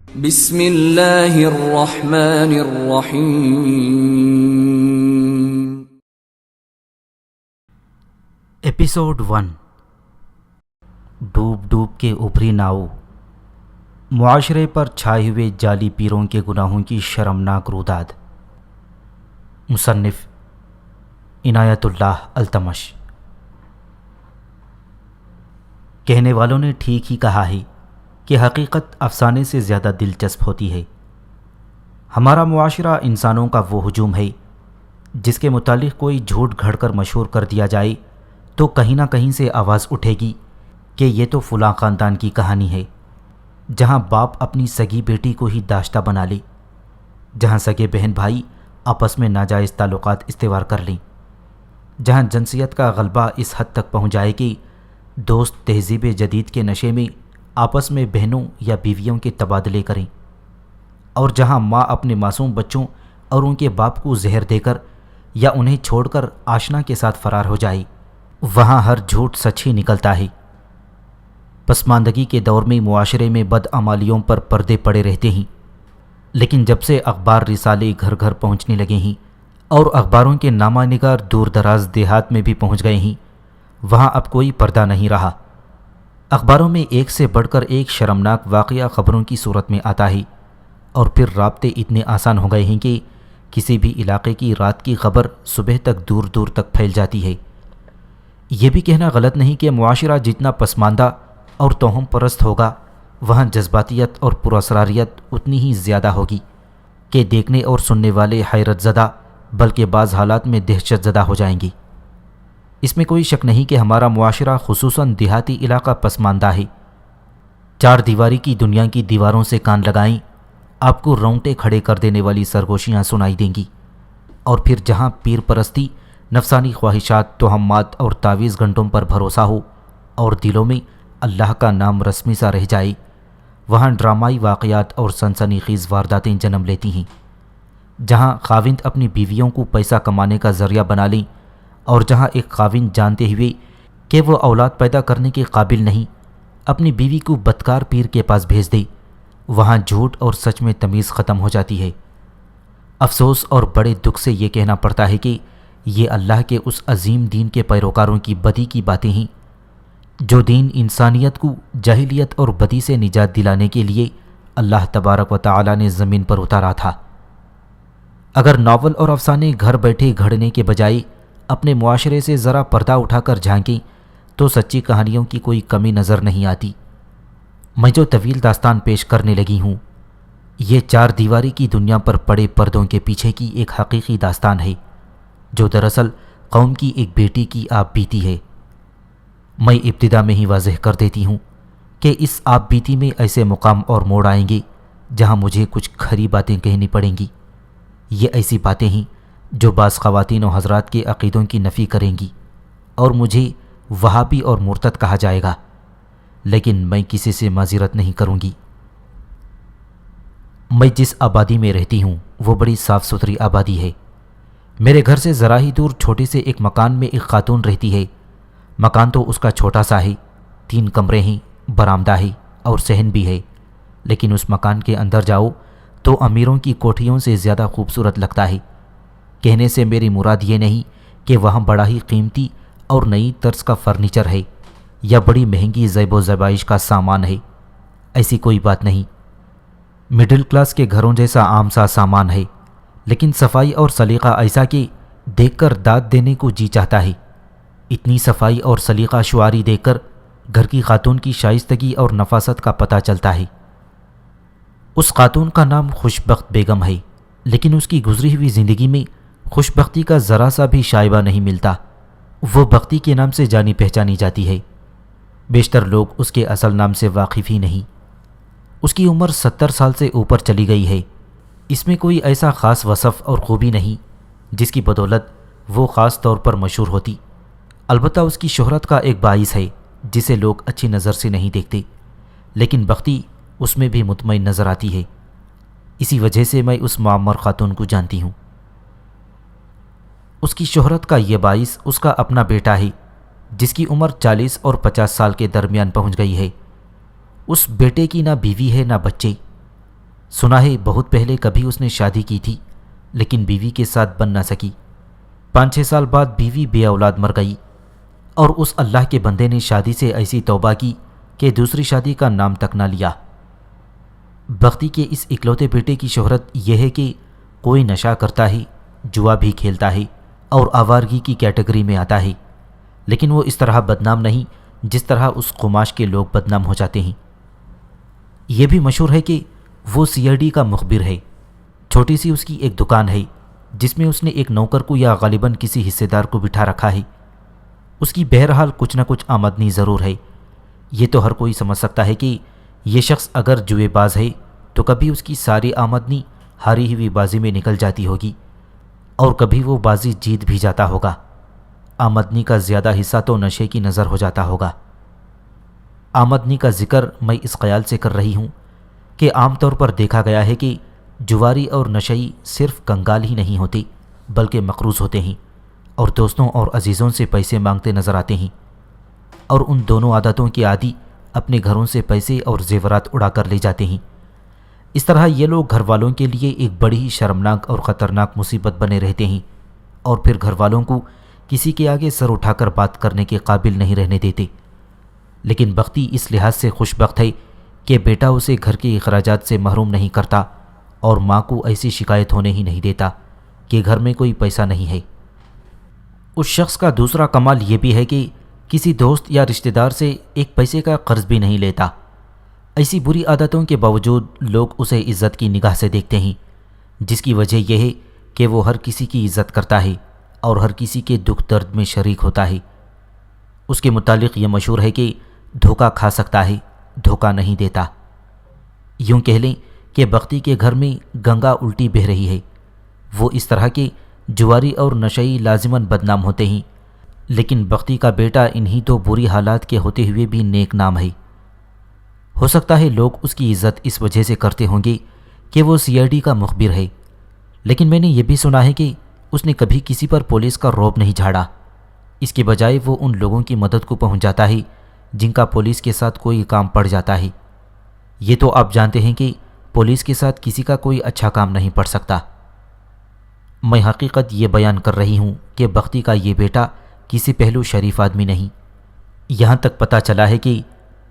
بسم اللہ الرحمن الرحیم۔ ایپیسوڈ 1، ڈوب ڈوب کے ابھری ناؤ، معاشرے پر چھائے ہوئے جعلی پیروں کے گناہوں کی شرمناک روداد۔ مصنف عنایت اللہ التمش۔ کہنے والوں نے ٹھیک ہی کہا ہے کہ حقیقت افسانے سے زیادہ دلچسپ ہوتی ہے۔ ہمارا معاشرہ انسانوں کا وہ ہجوم ہے جس کے متعلق کوئی جھوٹ گھڑ کر مشہور کر دیا جائے تو کہیں نہ کہیں سے آواز اٹھے گی کہ یہ تو فلاں خاندان کی کہانی ہے، جہاں باپ اپنی سگی بیٹی کو ہی داشتہ بنا لے، جہاں سگے بہن بھائی آپس میں ناجائز تعلقات استوار کر لیں، جہاں جنسیت کا غلبہ اس حد تک پہنچ جائے کہ دوست تہذیب جدید کے نشے میں آپس میں بہنوں یا بیویوں کے تبادلے کریں، اور جہاں ماں اپنے معصوم بچوں اور ان کے باپ کو زہر دے کر یا انہیں چھوڑ کر آشنا کے ساتھ فرار ہو جائے، وہاں ہر جھوٹ سچ ہی نکلتا ہے۔ پسماندگی کے دور میں معاشرے میں بدعمالیوں پر پردے پڑے رہتے ہیں، لیکن جب سے اخبار رسالے گھر گھر پہنچنے لگے ہیں اور اخباروں کے نامہ نگار دور دراز دیہات میں بھی پہنچ گئے ہیں، وہاں اب کوئی پردہ نہیں رہا۔ اخباروں میں ایک سے بڑھ کر ایک شرمناک واقعہ خبروں کی صورت میں آتا ہے، اور پھر رابطے اتنے آسان ہو گئے ہیں کہ کسی بھی علاقے کی رات کی خبر صبح تک دور دور تک پھیل جاتی ہے۔ یہ بھی کہنا غلط نہیں کہ معاشرہ جتنا پسماندہ اور توہم پرست ہوگا، وہاں جذباتیت اور پراسراریت اتنی ہی زیادہ ہوگی کہ دیکھنے اور سننے والے حیرت زدہ بلکہ بعض حالات میں دہشت زدہ ہو جائیں گی۔ اس میں کوئی شک نہیں کہ ہمارا معاشرہ خصوصاً دیہاتی علاقہ پسماندہ ہے۔ چار دیواری کی دنیا کی دیواروں سے کان لگائیں، آپ کو رونگٹے کھڑے کر دینے والی سرگوشیاں سنائی دیں گی، اور پھر جہاں پیر پرستی، نفسانی خواہشات، توہمات اور تعویذ گھنٹوں پر بھروسہ ہو اور دلوں میں اللہ کا نام رسمی سا رہ جائے، وہاں ڈرامائی واقعات اور سنسنی خیز وارداتیں جنم لیتی ہیں۔ جہاں خاوند اپنی بیویوں کو پیسہ کمانے کا ذریعہ بنا لیں، اور جہاں ایک خاوند جانتے ہوئے کہ وہ اولاد پیدا کرنے کے قابل نہیں، اپنی بیوی کو بدکار پیر کے پاس بھیج دے، وہاں جھوٹ اور سچ میں تمیز ختم ہو جاتی ہے۔ افسوس اور بڑے دکھ سے یہ کہنا پڑتا ہے کہ یہ اللہ کے اس عظیم دین کے پیروکاروں کی بدی کی باتیں ہیں جو دین انسانیت کو جاہلیت اور بدی سے نجات دلانے کے لیے اللہ تبارک و تعالی نے زمین پر اتارا تھا۔ اگر ناول اور افسانے گھر بیٹھے گھڑنے کے بجائے اپنے معاشرے سے ذرا پردہ اٹھا کر جھانکیں تو سچی کہانیوں کی کوئی کمی نظر نہیں آتی۔ میں جو طویل داستان پیش کرنے لگی ہوں، یہ چار دیواری کی دنیا پر پڑے پردوں کے پیچھے کی ایک حقیقی داستان ہے جو دراصل قوم کی ایک بیٹی کی آپ بیتی ہے۔ میں ابتدا میں ہی واضح کر دیتی ہوں کہ اس آپ بیتی میں ایسے مقام اور موڑ آئیں گے جہاں مجھے کچھ کھری باتیں کہنی پڑیں گی۔ یہ ایسی باتیں ہیں جو بعض خواتین و حضرات کے عقیدوں کی نفی کریں گی اور مجھے وہابی اور مرتد کہا جائے گا، لیکن میں کسی سے معذرت نہیں کروں گی۔ میں جس آبادی میں رہتی ہوں وہ بڑی صاف ستھری آبادی ہے۔ میرے گھر سے ذرا ہی دور چھوٹے سے ایک مکان میں ایک خاتون رہتی ہے۔ مکان تو اس کا چھوٹا سا ہے، 3 کمرے ہیں، برآمدہ ہے اور صحن بھی ہے، لیکن اس مکان کے اندر جاؤ تو امیروں کی کوٹھیوں سے زیادہ خوبصورت لگتا ہے۔ کہنے سے میری مراد یہ نہیں کہ وہاں بڑا ہی قیمتی اور نئی طرز کا فرنیچر ہے یا بڑی مہنگی زیب و زیبائش کا سامان ہے، ایسی کوئی بات نہیں۔ مڈل کلاس کے گھروں جیسا عام سا سامان ہے، لیکن صفائی اور سلیقہ ایسا کہ دیکھ کر داد دینے کو جی چاہتا ہے۔ اتنی صفائی اور سلیقہ شعاری دیکھ کر گھر کی خاتون کی شائستگی اور نفاست کا پتہ چلتا ہے۔ اس خاتون کا نام خوشبخت بیگم ہے، لیکن اس کی گزری ہوئی زندگی میں خوشبختی کا ذرا سا بھی شائبہ نہیں ملتا۔ وہ بختی کے نام سے جانی پہچانی جاتی ہے، بیشتر لوگ اس کے اصل نام سے واقف ہی نہیں۔ اس کی عمر 70 سال سے اوپر چلی گئی ہے۔ اس میں کوئی ایسا خاص وصف اور خوبی نہیں جس کی بدولت وہ خاص طور پر مشہور ہوتی، البتہ اس کی شہرت کا ایک باعث ہے جسے لوگ اچھی نظر سے نہیں دیکھتے، لیکن بختی اس میں بھی مطمئن نظر آتی ہے۔ اسی وجہ سے میں اس معمر خاتون کو جانتی ہوں۔ اس کی شہرت کا یہ باعث اس کا اپنا بیٹا ہے جس کی عمر 40 اور 50 سال کے درمیان پہنچ گئی ہے۔ اس بیٹے کی نہ بیوی ہے نہ بچے، سنا ہے بہت پہلے کبھی اس نے شادی کی تھی لیکن بیوی کے ساتھ بن نہ سکی۔ 5-6 سال بعد بیوی بے اولاد مر گئی اور اس اللہ کے بندے نے شادی سے ایسی توبہ کی کہ دوسری شادی کا نام تک نہ لیا۔ بختی کے اس اکلوتے بیٹے کی شہرت یہ ہے کہ کوئی نشہ کرتا ہے، جوا بھی کھیلتا ہے اور آوارگی کی کیٹیگری میں آتا ہے، لیکن وہ اس طرح بدنام نہیں جس طرح اس قماش کے لوگ بدنام ہو جاتے ہیں۔ یہ بھی مشہور ہے کہ وہ CID کا مخبر ہے۔ چھوٹی سی اس کی ایک دکان ہے جس میں اس نے ایک نوکر کو یا غالباً کسی حصے دار کو بٹھا رکھا ہے۔ اس کی بہرحال کچھ نہ کچھ آمدنی ضرور ہے۔ یہ تو ہر کوئی سمجھ سکتا ہے کہ یہ شخص اگر جوئے باز ہے تو کبھی اس کی ساری آمدنی ہاری ہوئی بازی میں نکل جاتی ہوگی اور کبھی وہ بازی جیت بھی جاتا ہوگا۔ آمدنی کا زیادہ حصہ تو نشے کی نظر ہو جاتا ہوگا۔ آمدنی کا ذکر میں اس خیال سے کر رہی ہوں کہ عام طور پر دیکھا گیا ہے کہ جواری اور نشئی صرف کنگال ہی نہیں ہوتے بلکہ مقروض ہوتے ہیں اور دوستوں اور عزیزوں سے پیسے مانگتے نظر آتے ہیں، اور ان دونوں عادتوں کے عادی اپنے گھروں سے پیسے اور زیورات اڑا کر لے جاتے ہیں۔ اس طرح یہ لوگ گھر والوں کے لیے ایک بڑی ہی شرمناک اور خطرناک مصیبت بنے رہتے ہیں اور پھر گھر والوں کو کسی کے آگے سر اٹھا کر بات کرنے کے قابل نہیں رہنے دیتے۔ لیکن بختی اس لحاظ سے خوش بخت ہے کہ بیٹا اسے گھر کے اخراجات سے محروم نہیں کرتا اور ماں کو ایسی شکایت ہونے ہی نہیں دیتا کہ گھر میں کوئی پیسہ نہیں ہے۔ اس شخص کا دوسرا کمال یہ بھی ہے کہ کسی دوست یا رشتہ دار سے ایک پیسے کا قرض بھی نہیں لیتا۔ ایسی بری عادتوں کے باوجود لوگ اسے عزت کی نگاہ سے دیکھتے ہیں، جس کی وجہ یہ ہے کہ وہ ہر کسی کی عزت کرتا ہے اور ہر کسی کے دکھ درد میں شریک ہوتا ہے۔ اس کے متعلق یہ مشہور ہے کہ دھوکہ کھا سکتا ہے، دھوکہ نہیں دیتا۔ یوں کہہ لیں کہ بختی کے گھر میں گنگا الٹی بہہ رہی ہے۔ وہ اس طرح کے جواری اور نشئی لازماً بدنام ہوتے ہیں، لیکن بختی کا بیٹا انہی تو بری حالات کے ہوتے ہوئے بھی نیک نام ہے۔ ہو سکتا ہے لوگ اس کی عزت اس وجہ سے کرتے ہوں گے کہ وہ CID کا مخبر ہے، لیکن میں نے یہ بھی سنا ہے کہ اس نے کبھی کسی پر پولیس کا رعب نہیں جھاڑا۔ اس کے بجائے وہ ان لوگوں کی مدد کو پہنچ جاتا ہے جن کا پولیس کے ساتھ کوئی کام پڑ جاتا ہے۔ یہ تو آپ جانتے ہیں کہ پولیس کے ساتھ کسی کا کوئی اچھا کام نہیں پڑ سکتا۔ میں حقیقت یہ بیان کر رہی ہوں کہ بختی کا یہ بیٹا کسی پہلو شریف آدمی نہیں۔ یہاں تک پتہ چلا ہے کہ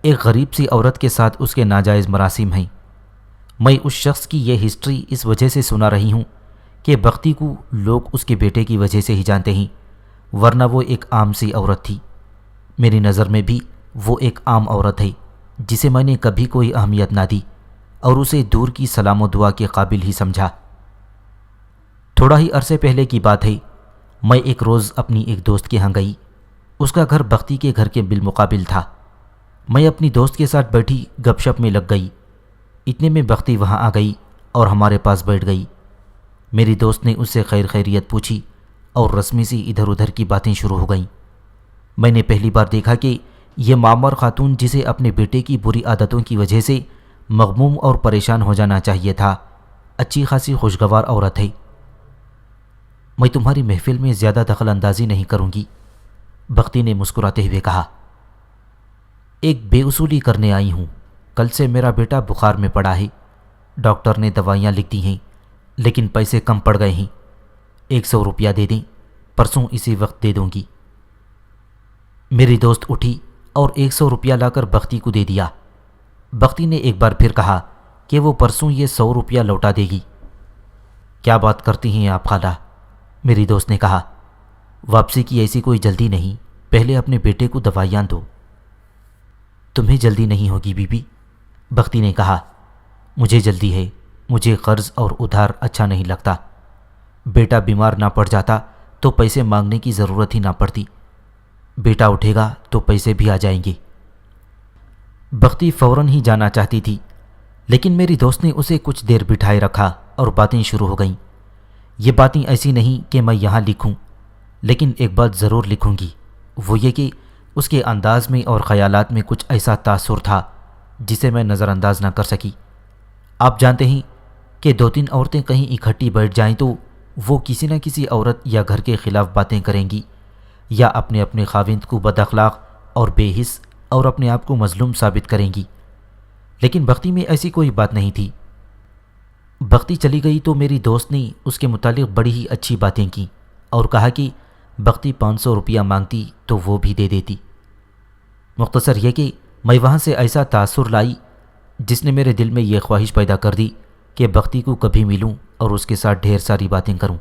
ایک غریب سی عورت کے ساتھ اس کے ناجائز مراسم ہیں۔ میں اس شخص کی یہ ہسٹری اس وجہ سے سنا رہی ہوں کہ بختی کو لوگ اس کے بیٹے کی وجہ سے ہی جانتے ہیں، ورنہ وہ ایک عام سی عورت تھی۔ میری نظر میں بھی وہ ایک عام عورت ہے جسے میں نے کبھی کوئی اہمیت نہ دی اور اسے دور کی سلام و دعا کے قابل ہی سمجھا۔ تھوڑا ہی عرصے پہلے کی بات ہے، میں ایک روز اپنی ایک دوست کے ہاں گئی۔ اس کا گھر بختی کے گھر کے بالمقابل تھا۔ میں اپنی دوست کے ساتھ بیٹھی گپ شپ میں لگ گئی۔ اتنے میں بختی وہاں آ گئی اور ہمارے پاس بیٹھ گئی۔ میری دوست نے اس سے خیر خیریت پوچھی اور رسمی سی ادھر ادھر کی باتیں شروع ہو گئیں۔ میں نے پہلی بار دیکھا کہ یہ معمر خاتون جسے اپنے بیٹے کی بری عادتوں کی وجہ سے مغموم اور پریشان ہو جانا چاہیے تھا، اچھی خاصی خوشگوار عورت ہے۔ میں تمہاری محفل میں زیادہ دخل اندازی نہیں کروں گی، بختی نے مسکراتے ہوئے کہا۔ ایک بے اصولی کرنے آئی ہوں۔ کل سے میرا بیٹا بخار میں پڑا ہے، ڈاکٹر نے دوائیاں لکھ دی ہیں، لیکن پیسے کم پڑ گئے ہیں۔ 100 روپیہ دے دیں، پرسوں اسی وقت دے دوں گی۔ میری دوست اٹھی اور 100 روپیہ لا کر بختی کو دے دیا۔ بختی نے ایک بار پھر کہا کہ وہ پرسوں یہ 100 روپیہ لوٹا دے گی۔ کیا بات کرتی ہیں آپ خالہ، میری دوست نے کہا۔ واپسی کی ایسی کوئی جلدی نہیں، پہلے اپنے بیٹے کو دوائیاں دو۔ تمہیں جلدی نہیں ہوگی بی بی، بختی نے کہا۔ مجھے جلدی ہے، مجھے قرض اور ادھار اچھا نہیں لگتا۔ بیٹا بیمار نہ پڑ جاتا تو پیسے مانگنے کی ضرورت ہی نہ پڑتی۔ بیٹا اٹھے گا تو پیسے بھی آ جائیں گے۔ بختی فوراً ہی جانا چاہتی تھی، لیکن میری دوست نے اسے کچھ دیر بٹھائے رکھا اور باتیں شروع ہو گئیں۔ یہ باتیں ایسی نہیں کہ میں یہاں لکھوں، لیکن ایک بات ضرور لکھوں گی، وہ یہ کہ اس کے انداز میں اور خیالات میں کچھ ایسا تاثر تھا جسے میں نظر انداز نہ کر سکی۔ آپ جانتے ہیں کہ 2-3 عورتیں کہیں اکٹھی بیٹھ جائیں تو وہ کسی نہ کسی عورت یا گھر کے خلاف باتیں کریں گی، یا اپنے خاوند کو بد اخلاق اور بے حس اور اپنے آپ کو مظلوم ثابت کریں گی، لیکن بختی میں ایسی کوئی بات نہیں تھی۔ بختی چلی گئی تو میری دوست نے اس کے متعلق بڑی ہی اچھی باتیں کی اور کہا کہ بختی 500 روپیہ مانگتی تو وہ بھی دے دیتی۔ مختصر یہ کہ میں وہاں سے ایسا تاثر لائی جس نے میرے دل میں یہ خواہش پیدا کر دی کہ بختی کو کبھی ملوں اور اس کے ساتھ ڈھیر ساری باتیں کروں۔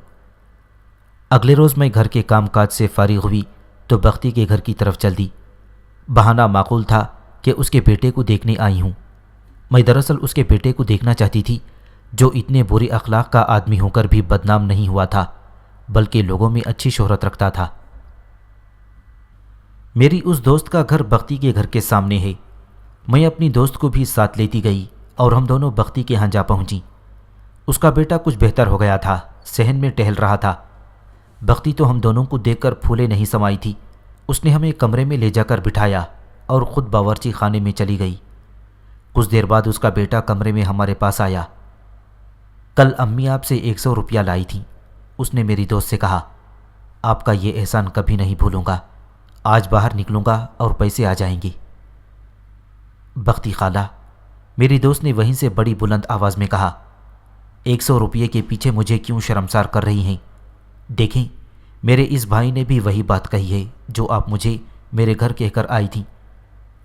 اگلے روز میں گھر کے کام کاج سے فارغ ہوئی تو بختی کے گھر کی طرف چل دی۔ بہانہ معقول تھا کہ اس کے بیٹے کو دیکھنے آئی ہوں۔ میں دراصل اس کے بیٹے کو دیکھنا چاہتی تھی جو اتنے برے اخلاق کا آدمی ہو کر بھی بدنام نہیں ہوا تھا بلکہ لوگوں میں اچھی شہرت رکھتا تھا۔ میری اس دوست کا گھر بختی کے گھر کے سامنے ہے۔ میں اپنی دوست کو بھی ساتھ لیتی گئی اور ہم دونوں بختی کے ہاں جا پہنچی۔ اس کا بیٹا کچھ بہتر ہو گیا تھا، صحن میں ٹہل رہا تھا۔ بختی تو ہم دونوں کو دیکھ کر پھولے نہیں سمائی تھی۔ اس نے ہمیں کمرے میں لے جا کر بٹھایا اور خود باورچی خانے میں چلی گئی۔ کچھ دیر بعد اس کا بیٹا کمرے میں ہمارے پاس آیا۔ کل امی آپ سے 100 روپیہ لائی تھیں، اس نے میری دوست سے کہا۔ آپ کا یہ احسان کبھی نہیں بھولوں گا، آج باہر نکلوں گا اور پیسے آ جائیں گے۔ بختی خالہ، میری دوست نے وہیں سے بڑی بلند آواز میں کہا، 100 روپیے کے پیچھے مجھے کیوں شرمسار کر رہی ہیں؟ دیکھیں، میرے اس بھائی نے بھی وہی بات کہی ہے جو آپ مجھے میرے گھر کہہ کر آئی تھیں،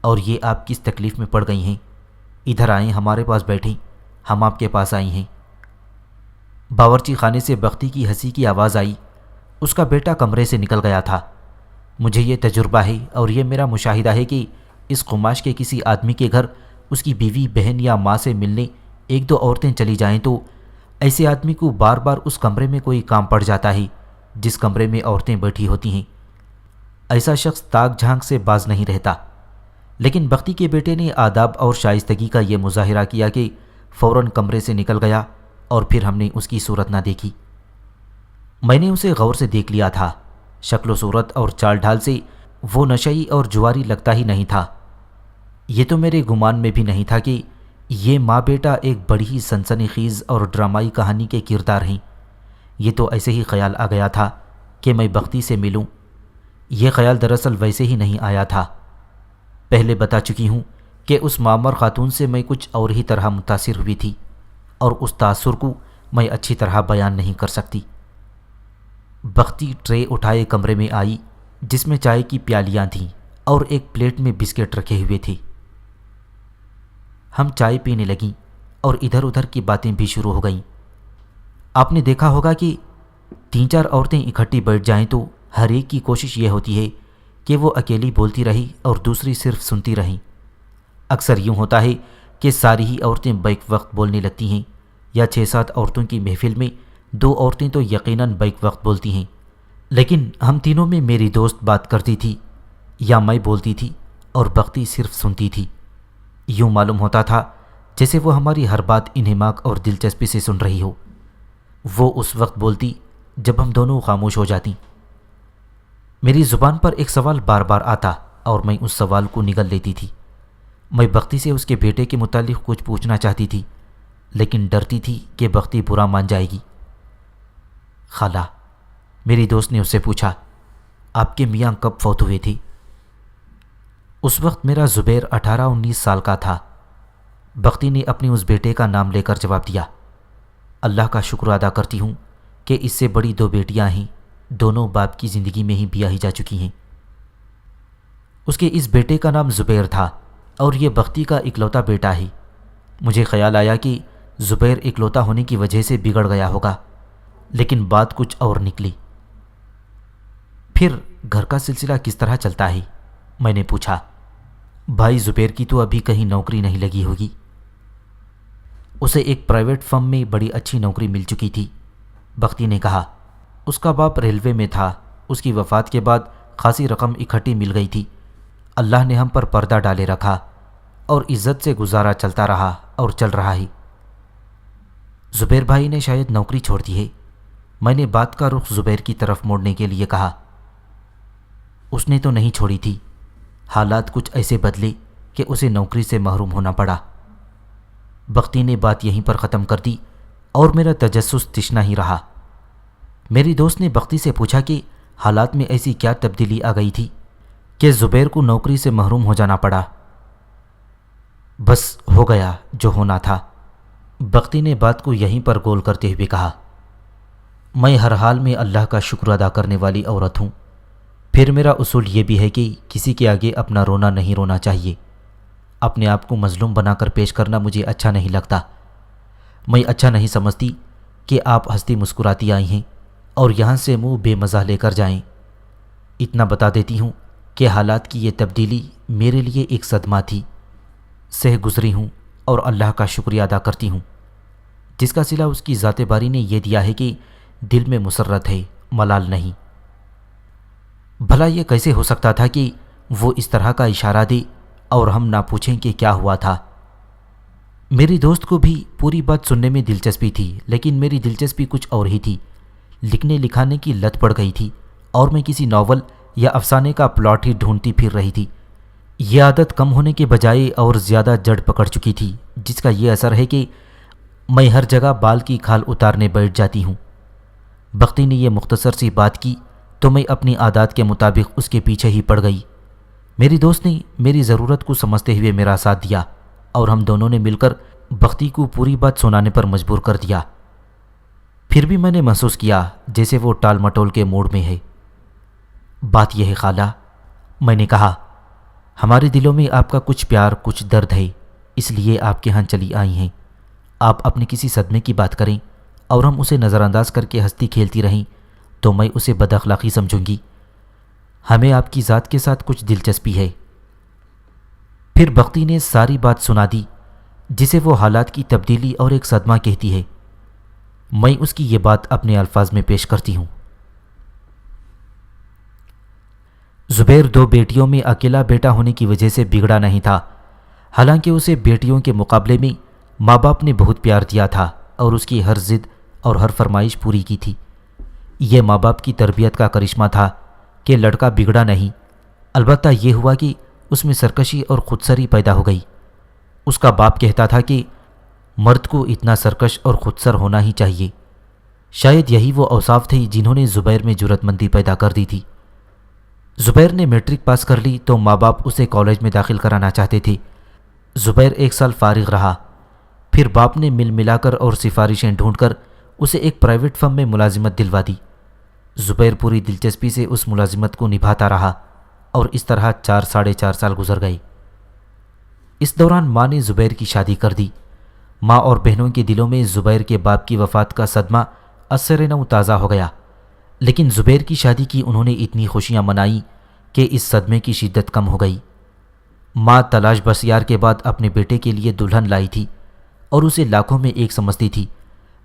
اور یہ آپ کس تکلیف میں پڑ گئی ہیں؟ ادھر آئیں، ہمارے پاس بیٹھیں، ہم آپ کے پاس آئی ہیں۔ باورچی خانے سے بختی کی ہنسی کی آواز آئی۔ اس کا بیٹا کمرے سے نکل گیا تھا۔ مجھے یہ تجربہ ہے اور یہ میرا مشاہدہ ہے کہ اس قماش کے کسی آدمی کے گھر اس کی بیوی، بہن یا ماں سے ملنے 1-2 عورتیں چلی جائیں تو ایسے آدمی کو بار بار اس کمرے میں کوئی کام پڑ جاتا ہے جس کمرے میں عورتیں بیٹھی ہوتی ہیں۔ ایسا شخص تاک جھانک سے باز نہیں رہتا۔ لیکن بختی کے بیٹے نے آداب اور شائستگی کا یہ مظاہرہ کیا کہ فوراً کمرے سے نکل گیا اور پھر ہم نے اس کی صورت نہ دیکھی۔ میں نے اسے غور سے دیکھ لیا تھا۔ شکل و صورت اور چال ڈھال سے وہ نشئی اور جواری لگتا ہی نہیں تھا۔ یہ تو میرے گمان میں بھی نہیں تھا کہ یہ ماں بیٹا ایک بڑی ہی سنسنی خیز اور ڈرامائی کہانی کے کردار ہیں۔ یہ تو ایسے ہی خیال آ گیا تھا کہ میں بختی سے ملوں۔ یہ خیال دراصل ویسے ہی نہیں آیا تھا۔ پہلے بتا چکی ہوں کہ اس معمر خاتون سے میں کچھ اور ہی طرح متاثر ہوئی تھی، اور اس تاثر کو میں اچھی طرح بیان نہیں کر سکتی۔ بختی ٹرے اٹھائے کمرے میں آئی جس میں چائے کی پیالیاں تھیں اور ایک پلیٹ میں بسکٹ رکھے ہوئے تھے۔ ہم چائے پینے لگیں اور ادھر ادھر کی باتیں بھی شروع ہو گئیں۔ آپ نے دیکھا ہوگا کہ 3-4 عورتیں اکٹھی بیٹھ جائیں تو ہر ایک کی کوشش یہ ہوتی ہے کہ وہ اکیلی بولتی رہی اور دوسری صرف سنتی رہیں۔ اکثر یوں ہوتا ہے کہ ساری ہی عورتیں بیک وقت بولنے لگتی ہیں، یا 6-7 عورتوں کی محفل میں 2 عورتیں تو یقیناً بیک وقت بولتی ہیں، لیکن ہم تینوں میں میری دوست بات کرتی تھی یا میں بولتی تھی اور بختی صرف سنتی تھی۔ یوں معلوم ہوتا تھا جیسے وہ ہماری ہر بات انہماک اور دلچسپی سے سن رہی ہو۔ وہ اس وقت بولتی جب ہم دونوں خاموش ہو جاتی۔ میری زبان پر ایک سوال بار بار آتا اور میں اس سوال کو نگل لیتی تھی۔ میں بختی سے اس کے بیٹے کے متعلق کچھ پوچھنا چاہتی تھی، لیکن ڈرتی تھی کہ بختی برا مان جائے گی۔ خالہ، میری دوست نے اس سے پوچھا، آپ کے میاں کب فوت ہوئے تھے؟ اس وقت میرا زبیر 18-19 سال کا تھا۔ بختی نے اپنے اس بیٹے کا نام لے کر جواب دیا، اللہ کا شکر ادا کرتی ہوں کہ اس سے بڑی 2 بیٹیاں ہیں، دونوں باپ کی زندگی میں ہی بیاہی جا چکی ہیں۔ اس کے اس بیٹے کا نام زبیر تھا اور یہ بختی کا اکلوتا بیٹا ہے۔ مجھے خیال آیا کہ زبیر اکلوتا ہونے کی وجہ سے بگڑ گیا ہوگا، لیکن بات کچھ اور نکلی۔ پھر گھر کا سلسلہ کس طرح چلتا ہے؟ میں نے پوچھا۔ بھائی زبیر کی تو ابھی کہیں نوکری نہیں لگی ہوگی۔ اسے ایک پرائیویٹ فرم میں بڑی اچھی نوکری مل چکی تھی، بختی نے کہا۔ اس کا باپ ریلوے میں تھا۔ اس کی وفات کے بعد خاصی رقم اکٹھی مل گئی تھی۔ اللہ نے ہم پر پردہ ڈالے رکھا اور عزت سے گزارا چلتا رہا اور چل رہا ہے۔ زبیر بھائی نے شاید نوکری چھوڑ دی ہے۔ میں نے بات کا رخ زبیر کی طرف موڑنے کے لیے کہا۔ اس نے تو نہیں چھوڑی تھی، حالات کچھ ایسے بدلے کہ اسے نوکری سے محروم ہونا پڑا۔ بختی نے بات یہیں پر ختم کر دی اور میرا تجسس تشنا ہی رہا۔ میری دوست نے بختی سے پوچھا کہ حالات میں ایسی کیا تبدیلی آ گئی تھی کہ زبیر کو نوکری سے محروم ہو جانا پڑا؟ بس ہو گیا جو ہونا تھا، بختی نے بات کو یہیں پر گول کرتے ہوئے کہا، میں ہر حال میں اللہ کا شکر ادا کرنے والی عورت ہوں۔ پھر میرا اصول یہ بھی ہے کہ کسی کے آگے اپنا رونا نہیں رونا چاہیے۔ اپنے آپ کو مظلوم بنا کر پیش کرنا مجھے اچھا نہیں لگتا۔ میں اچھا نہیں سمجھتی کہ آپ ہنستی مسکراتی آئی ہیں اور یہاں سے منہ بے مزاح لے کر جائیں۔ اتنا بتا دیتی ہوں کہ حالات کی یہ تبدیلی میرے لیے ایک صدمہ تھی۔ سہ گزری ہوں اور اللہ کا شکریہ ادا کرتی ہوں، جس کا صلہ اس کی ذات باری نے یہ دیا ہے کہ دل میں مسرت ہے، ملال نہیں۔ بھلا یہ کیسے ہو سکتا تھا کہ وہ اس طرح کا اشارہ دے اور ہم نہ پوچھیں کہ کیا ہوا تھا؟ میری دوست کو بھی پوری بات سننے میں دلچسپی تھی، لیکن میری دلچسپی کچھ اور ہی تھی۔ لکھنے لکھانے کی لت پڑ گئی تھی اور میں کسی ناول یا افسانے کا پلاٹ ہی ڈھونڈتی پھر رہی تھی۔ یہ عادت کم ہونے کے بجائے اور زیادہ جڑ پکڑ چکی تھی، جس کا یہ اثر ہے کہ میں ہر جگہ بال کی کھال اتارنے بیٹھ جاتی ہوں۔ بختی نے یہ مختصر سی بات کی تو میں اپنی عادات کے مطابق اس کے پیچھے ہی پڑ گئی۔ میری دوست نے میری ضرورت کو سمجھتے ہوئے میرا ساتھ دیا اور ہم دونوں نے مل کر بختی کو پوری بات سنانے پر مجبور کر دیا۔ پھر بھی میں نے محسوس کیا جیسے وہ ٹال مٹول کے موڈ میں ہے۔ بات یہ ہے خالہ، میں نے کہا، ہمارے دلوں میں آپ کا کچھ پیار کچھ درد ہے، اس لیے آپ کے ہاں چلی آئی ہیں۔ آپ اپنے کسی صدمے کی بات کریں اور ہم اسے نظر انداز کر کے ہنستی کھیلتی رہیں تو میں اسے بد اخلاقی سمجھوں گی۔ ہمیں آپ کی ذات کے ساتھ کچھ دلچسپی ہے۔ پھر بختی نے ساری بات سنا دی، جسے وہ حالات کی تبدیلی اور ایک صدمہ کہتی ہے۔ میں اس کی یہ بات اپنے الفاظ میں پیش کرتی ہوں۔ زبیر 2 بیٹیوں میں اکیلا بیٹا ہونے کی وجہ سے بگڑا نہیں تھا، حالانکہ اسے بیٹیوں کے مقابلے میں ماں باپ نے بہت پیار دیا تھا اور اس کی ہر ضد اور ہر فرمائش پوری کی تھی۔ یہ ماں باپ کی تربیت کا کرشمہ تھا کہ لڑکا بگڑا نہیں، البتہ یہ ہوا کہ اس میں سرکشی اور خودسری پیدا ہو گئی۔ اس کا باپ کہتا تھا کہ مرد کو اتنا سرکش اور خودسر ہونا ہی چاہیے۔ شاید یہی وہ اوصاف تھے جنہوں نے زبیر میں جرأت مندی پیدا کر دی تھی۔ زبیر نے میٹرک پاس کر لی تو ماں باپ اسے کالج میں داخل کرانا چاہتے تھے۔ زبیر 1 سال فارغ رہا، پھر باپ نے مل ملا کر اور سفارشیں ڈھونڈ کر اسے ایک پرائیویٹ فرم میں ملازمت دلوا دی۔ زبیر پوری دلچسپی سے اس ملازمت کو نبھاتا رہا اور اس طرح 4 سال گزر گئے۔ اس دوران ماں نے زبیر کی شادی کر دی۔ ماں اور بہنوں کے دلوں میں زبیر کے باپ کی وفات کا صدمہ اثر نو تازہ ہو گیا، لیکن زبیر کی شادی کی انہوں نے اتنی خوشیاں منائیں کہ اس صدمے کی شدت کم ہو گئی۔ ماں تلاش بسیار کے بعد اپنے بیٹے کے لیے دلہن لائی تھی اور اسے لاکھوں میں ایک سمجھتی تھی،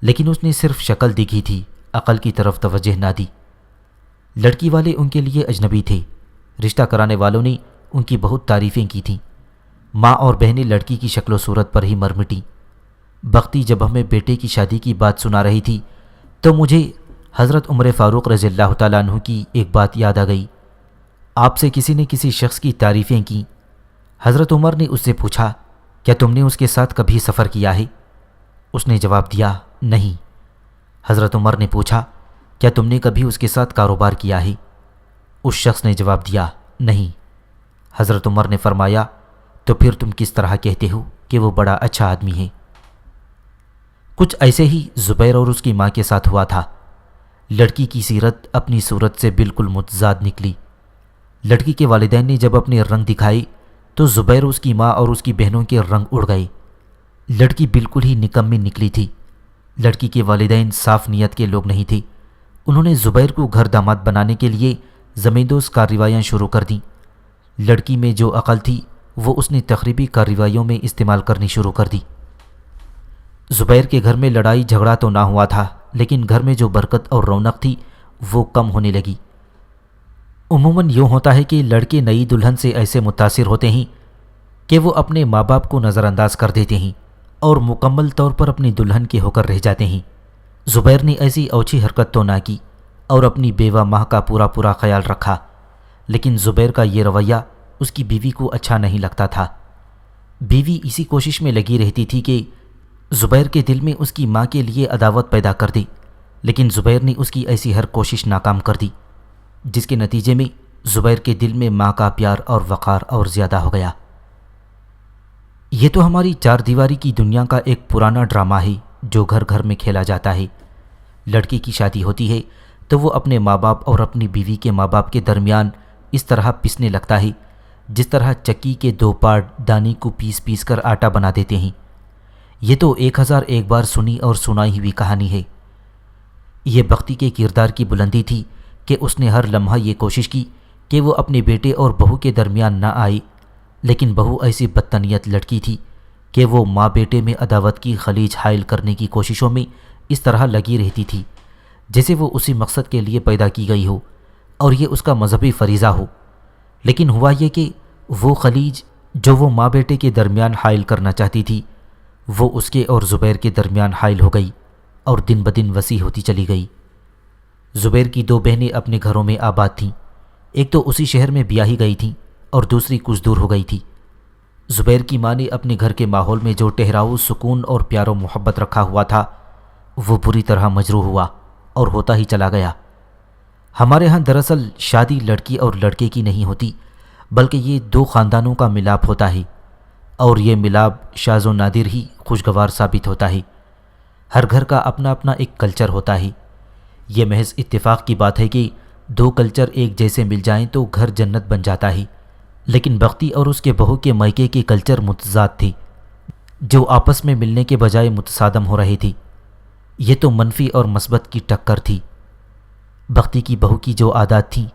لیکن اس نے صرف شکل دیکھی تھی، عقل کی طرف توجہ نہ دی۔ لڑکی والے ان کے لیے اجنبی تھے، رشتہ کرانے والوں نے ان کی بہت تعریفیں کی تھیں۔ ماں اور بہنیں لڑکی کی شکل و صورت پر ہی مر مٹیں۔ بختی جب ہمیں بیٹے کی شادی کی بات سنا رہی تھی تو مجھے حضرت عمر فاروق رضی اللہ تعالیٰ عنہ کی ایک بات یاد آ گئی۔ آپ سے کسی نے کسی شخص کی تعریفیں کیں۔ حضرت عمر نے اس سے پوچھا، کیا تم نے اس کے ساتھ کبھی سفر کیا ہے؟ اس نے جواب دیا، نہیں۔ حضرت عمر نے پوچھا، کیا تم نے کبھی اس کے ساتھ کاروبار کیا ہے؟ اس شخص نے جواب دیا، نہیں۔ حضرت عمر نے فرمایا، تو پھر تم کس طرح کہتے ہو کہ وہ بڑا اچھا آدمی ہے؟ کچھ ایسے ہی زبیر اور اس کی ماں کے ساتھ ہوا تھا۔ لڑکی کی سیرت اپنی صورت سے بالکل متضاد نکلی۔ لڑکی کے والدین نے جب اپنے رنگ دکھائے تو زبیر، اس کی ماں اور اس کی بہنوں کے رنگ اڑ گئے۔ لڑکی بالکل ہی نکمی نکلی تھی۔ لڑکی کے والدین صاف نیت کے لوگ نہیں تھے۔ انہوں نے زبیر کو گھر داماد بنانے کے لیے زمیندوز کارروائیاں شروع کر دیں۔ لڑکی میں جو عقل تھی وہ اس نے تخریبی کارروائیوں میں استعمال کرنی شروع کر دی۔ زبیر کے گھر میں لڑائی جھگڑا تو نہ ہوا تھا، لیکن گھر میں جو برکت اور رونق تھی وہ کم ہونے لگی۔ عموماً یوں ہوتا ہے کہ لڑکے نئی دلہن سے ایسے متاثر ہوتے ہیں کہ وہ اپنے ماں باپ کو نظر انداز کر دیتے ہیں اور مکمل طور پر اپنی دلہن کے ہو کر رہ جاتے ہیں۔ زبیر نے ایسی اوچھی حرکت تو نہ کی اور اپنی بیوہ ماں کا پورا خیال رکھا، لیکن زبیر کا یہ رویہ اس کی بیوی کو اچھا نہیں لگتا تھا۔ بیوی اسی کوشش میں لگی رہتی تھی کہ زبیر کے دل میں اس کی ماں کے لیے عداوت پیدا کر دے، لیکن زبیر نے اس کی ایسی ہر کوشش ناکام کر دی، جس کے نتیجے میں زبیر کے دل میں ماں کا پیار اور وقار اور زیادہ ہو گیا۔ یہ تو ہماری چار دیواری کی دنیا کا ایک پرانا ڈرامہ ہے جو گھر گھر میں کھیلا جاتا ہے۔ لڑکی کی شادی ہوتی ہے تو وہ اپنے ماں باپ اور اپنی بیوی کے ماں باپ کے درمیان اس طرح پسنے لگتا ہے جس طرح چکی کے دو پارٹ دانی کو پیس پیس کر آٹا بنا دیتے ہیں۔ یہ تو 1001 بار سنی اور سنائی ہوئی کہانی ہے۔ یہ بختی کے کردار کی بلندی تھی کہ اس نے ہر لمحہ یہ کوشش کی کہ وہ اپنے بیٹے اور بہو کے درمیان نہ آئے، لیکن بہو ایسی بدتنیت لڑکی تھی کہ وہ ماں بیٹے میں عداوت کی خلیج حائل کرنے کی کوششوں میں اس طرح لگی رہتی تھی جیسے وہ اسی مقصد کے لیے پیدا کی گئی ہو اور یہ اس کا مذہبی فریضہ ہو۔ لیکن ہوا یہ کہ وہ خلیج جو وہ ماں بیٹے کے درمیان حائل کرنا چاہتی تھی وہ اس کے اور زبیر کے درمیان حائل ہو گئی اور دن بدن وسیع ہوتی چلی گئی۔ زبیر کی دو بہنیں اپنے گھروں میں آباد تھیں، ایک تو اسی شہر میں بیاہی گئی تھیں اور دوسری کچھ دور ہو گئی تھی۔ زبیر کی ماں نے اپنے گھر کے ماحول میں جو ٹہراؤ سکون اور پیار و محبت رکھا ہوا تھا وہ بری طرح مجروح ہوا اور ہوتا ہی چلا گیا۔ ہمارے ہاں دراصل شادی لڑکی اور لڑکے کی نہیں ہوتی بلکہ یہ دو خاندانوں کا ملاپ ہوتا ہے، اور یہ ملاپ شاذ و نادر ہی خوشگوار ثابت ہوتا ہے۔ ہر گھر کا اپنا اپنا ایک کلچر ہوتا ہے۔ یہ محض اتفاق کی بات ہے کہ دو کلچر ایک جیسے مل جائیں تو گھر جنت بن جاتا ہے، لیکن بختی اور اس کے بہو کے میکے کے کلچر متضاد تھے جو آپس میں ملنے کے بجائے متصادم ہو رہی تھی۔ یہ تو منفی اور مثبت کی ٹکر تھی۔ بختی کی بہو کی جو عادات تھیں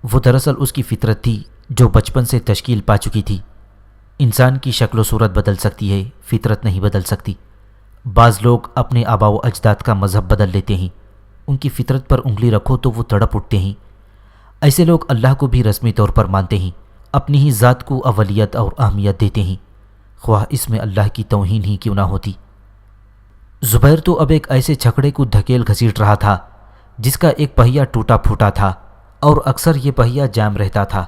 وہ دراصل اس کی فطرت تھی جو بچپن سے تشکیل پا چکی تھی۔ انسان کی شکل و صورت بدل سکتی ہے، فطرت نہیں بدل سکتی۔ بعض لوگ اپنے آباء و اجداد کا مذہب بدل لیتے ہیں، ان کی فطرت پر انگلی رکھو تو وہ تڑپ اٹھتے ہیں۔ ایسے لوگ اللہ کو بھی رسمی طور پر مانتے ہیں، اپنی ہی ذات کو اولیت اور اہمیت دیتے ہیں، خواہ اس میں اللہ کی توہین ہی کیوں نہ ہوتی۔ زبیر تو اب ایک ایسے چھکڑے کو دھکیل گھسیٹ رہا تھا جس کا ایک پہیا ٹوٹا پھوٹا تھا اور اکثر یہ پہیا جام رہتا تھا۔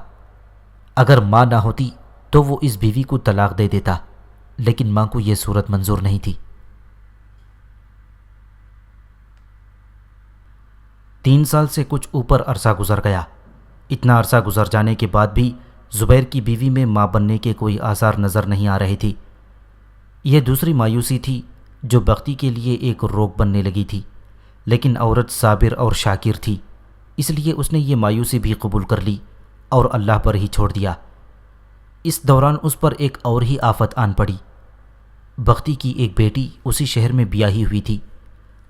اگر ماں نہ ہوتی تو وہ اس بیوی کو طلاق دے دیتا، لیکن ماں کو یہ صورت منظور نہیں تھی۔ 3 سال سے کچھ اوپر عرصہ گزر گیا۔ اتنا عرصہ گزر جانے کے بعد بھی زبیر کی بیوی میں ماں بننے کے کوئی آثار نظر نہیں آ رہے تھے۔ یہ دوسری مایوسی تھی جو بختی کے لیے ایک روک بننے لگی تھی، لیکن عورت صابر اور شاکر تھی، اس لیے اس نے یہ مایوسی بھی قبول کر لی اور اللہ پر ہی چھوڑ دیا۔ اس دوران اس پر ایک اور ہی آفت آن پڑی۔ بختی کی ایک بیٹی اسی شہر میں بیاہی ہوئی تھی۔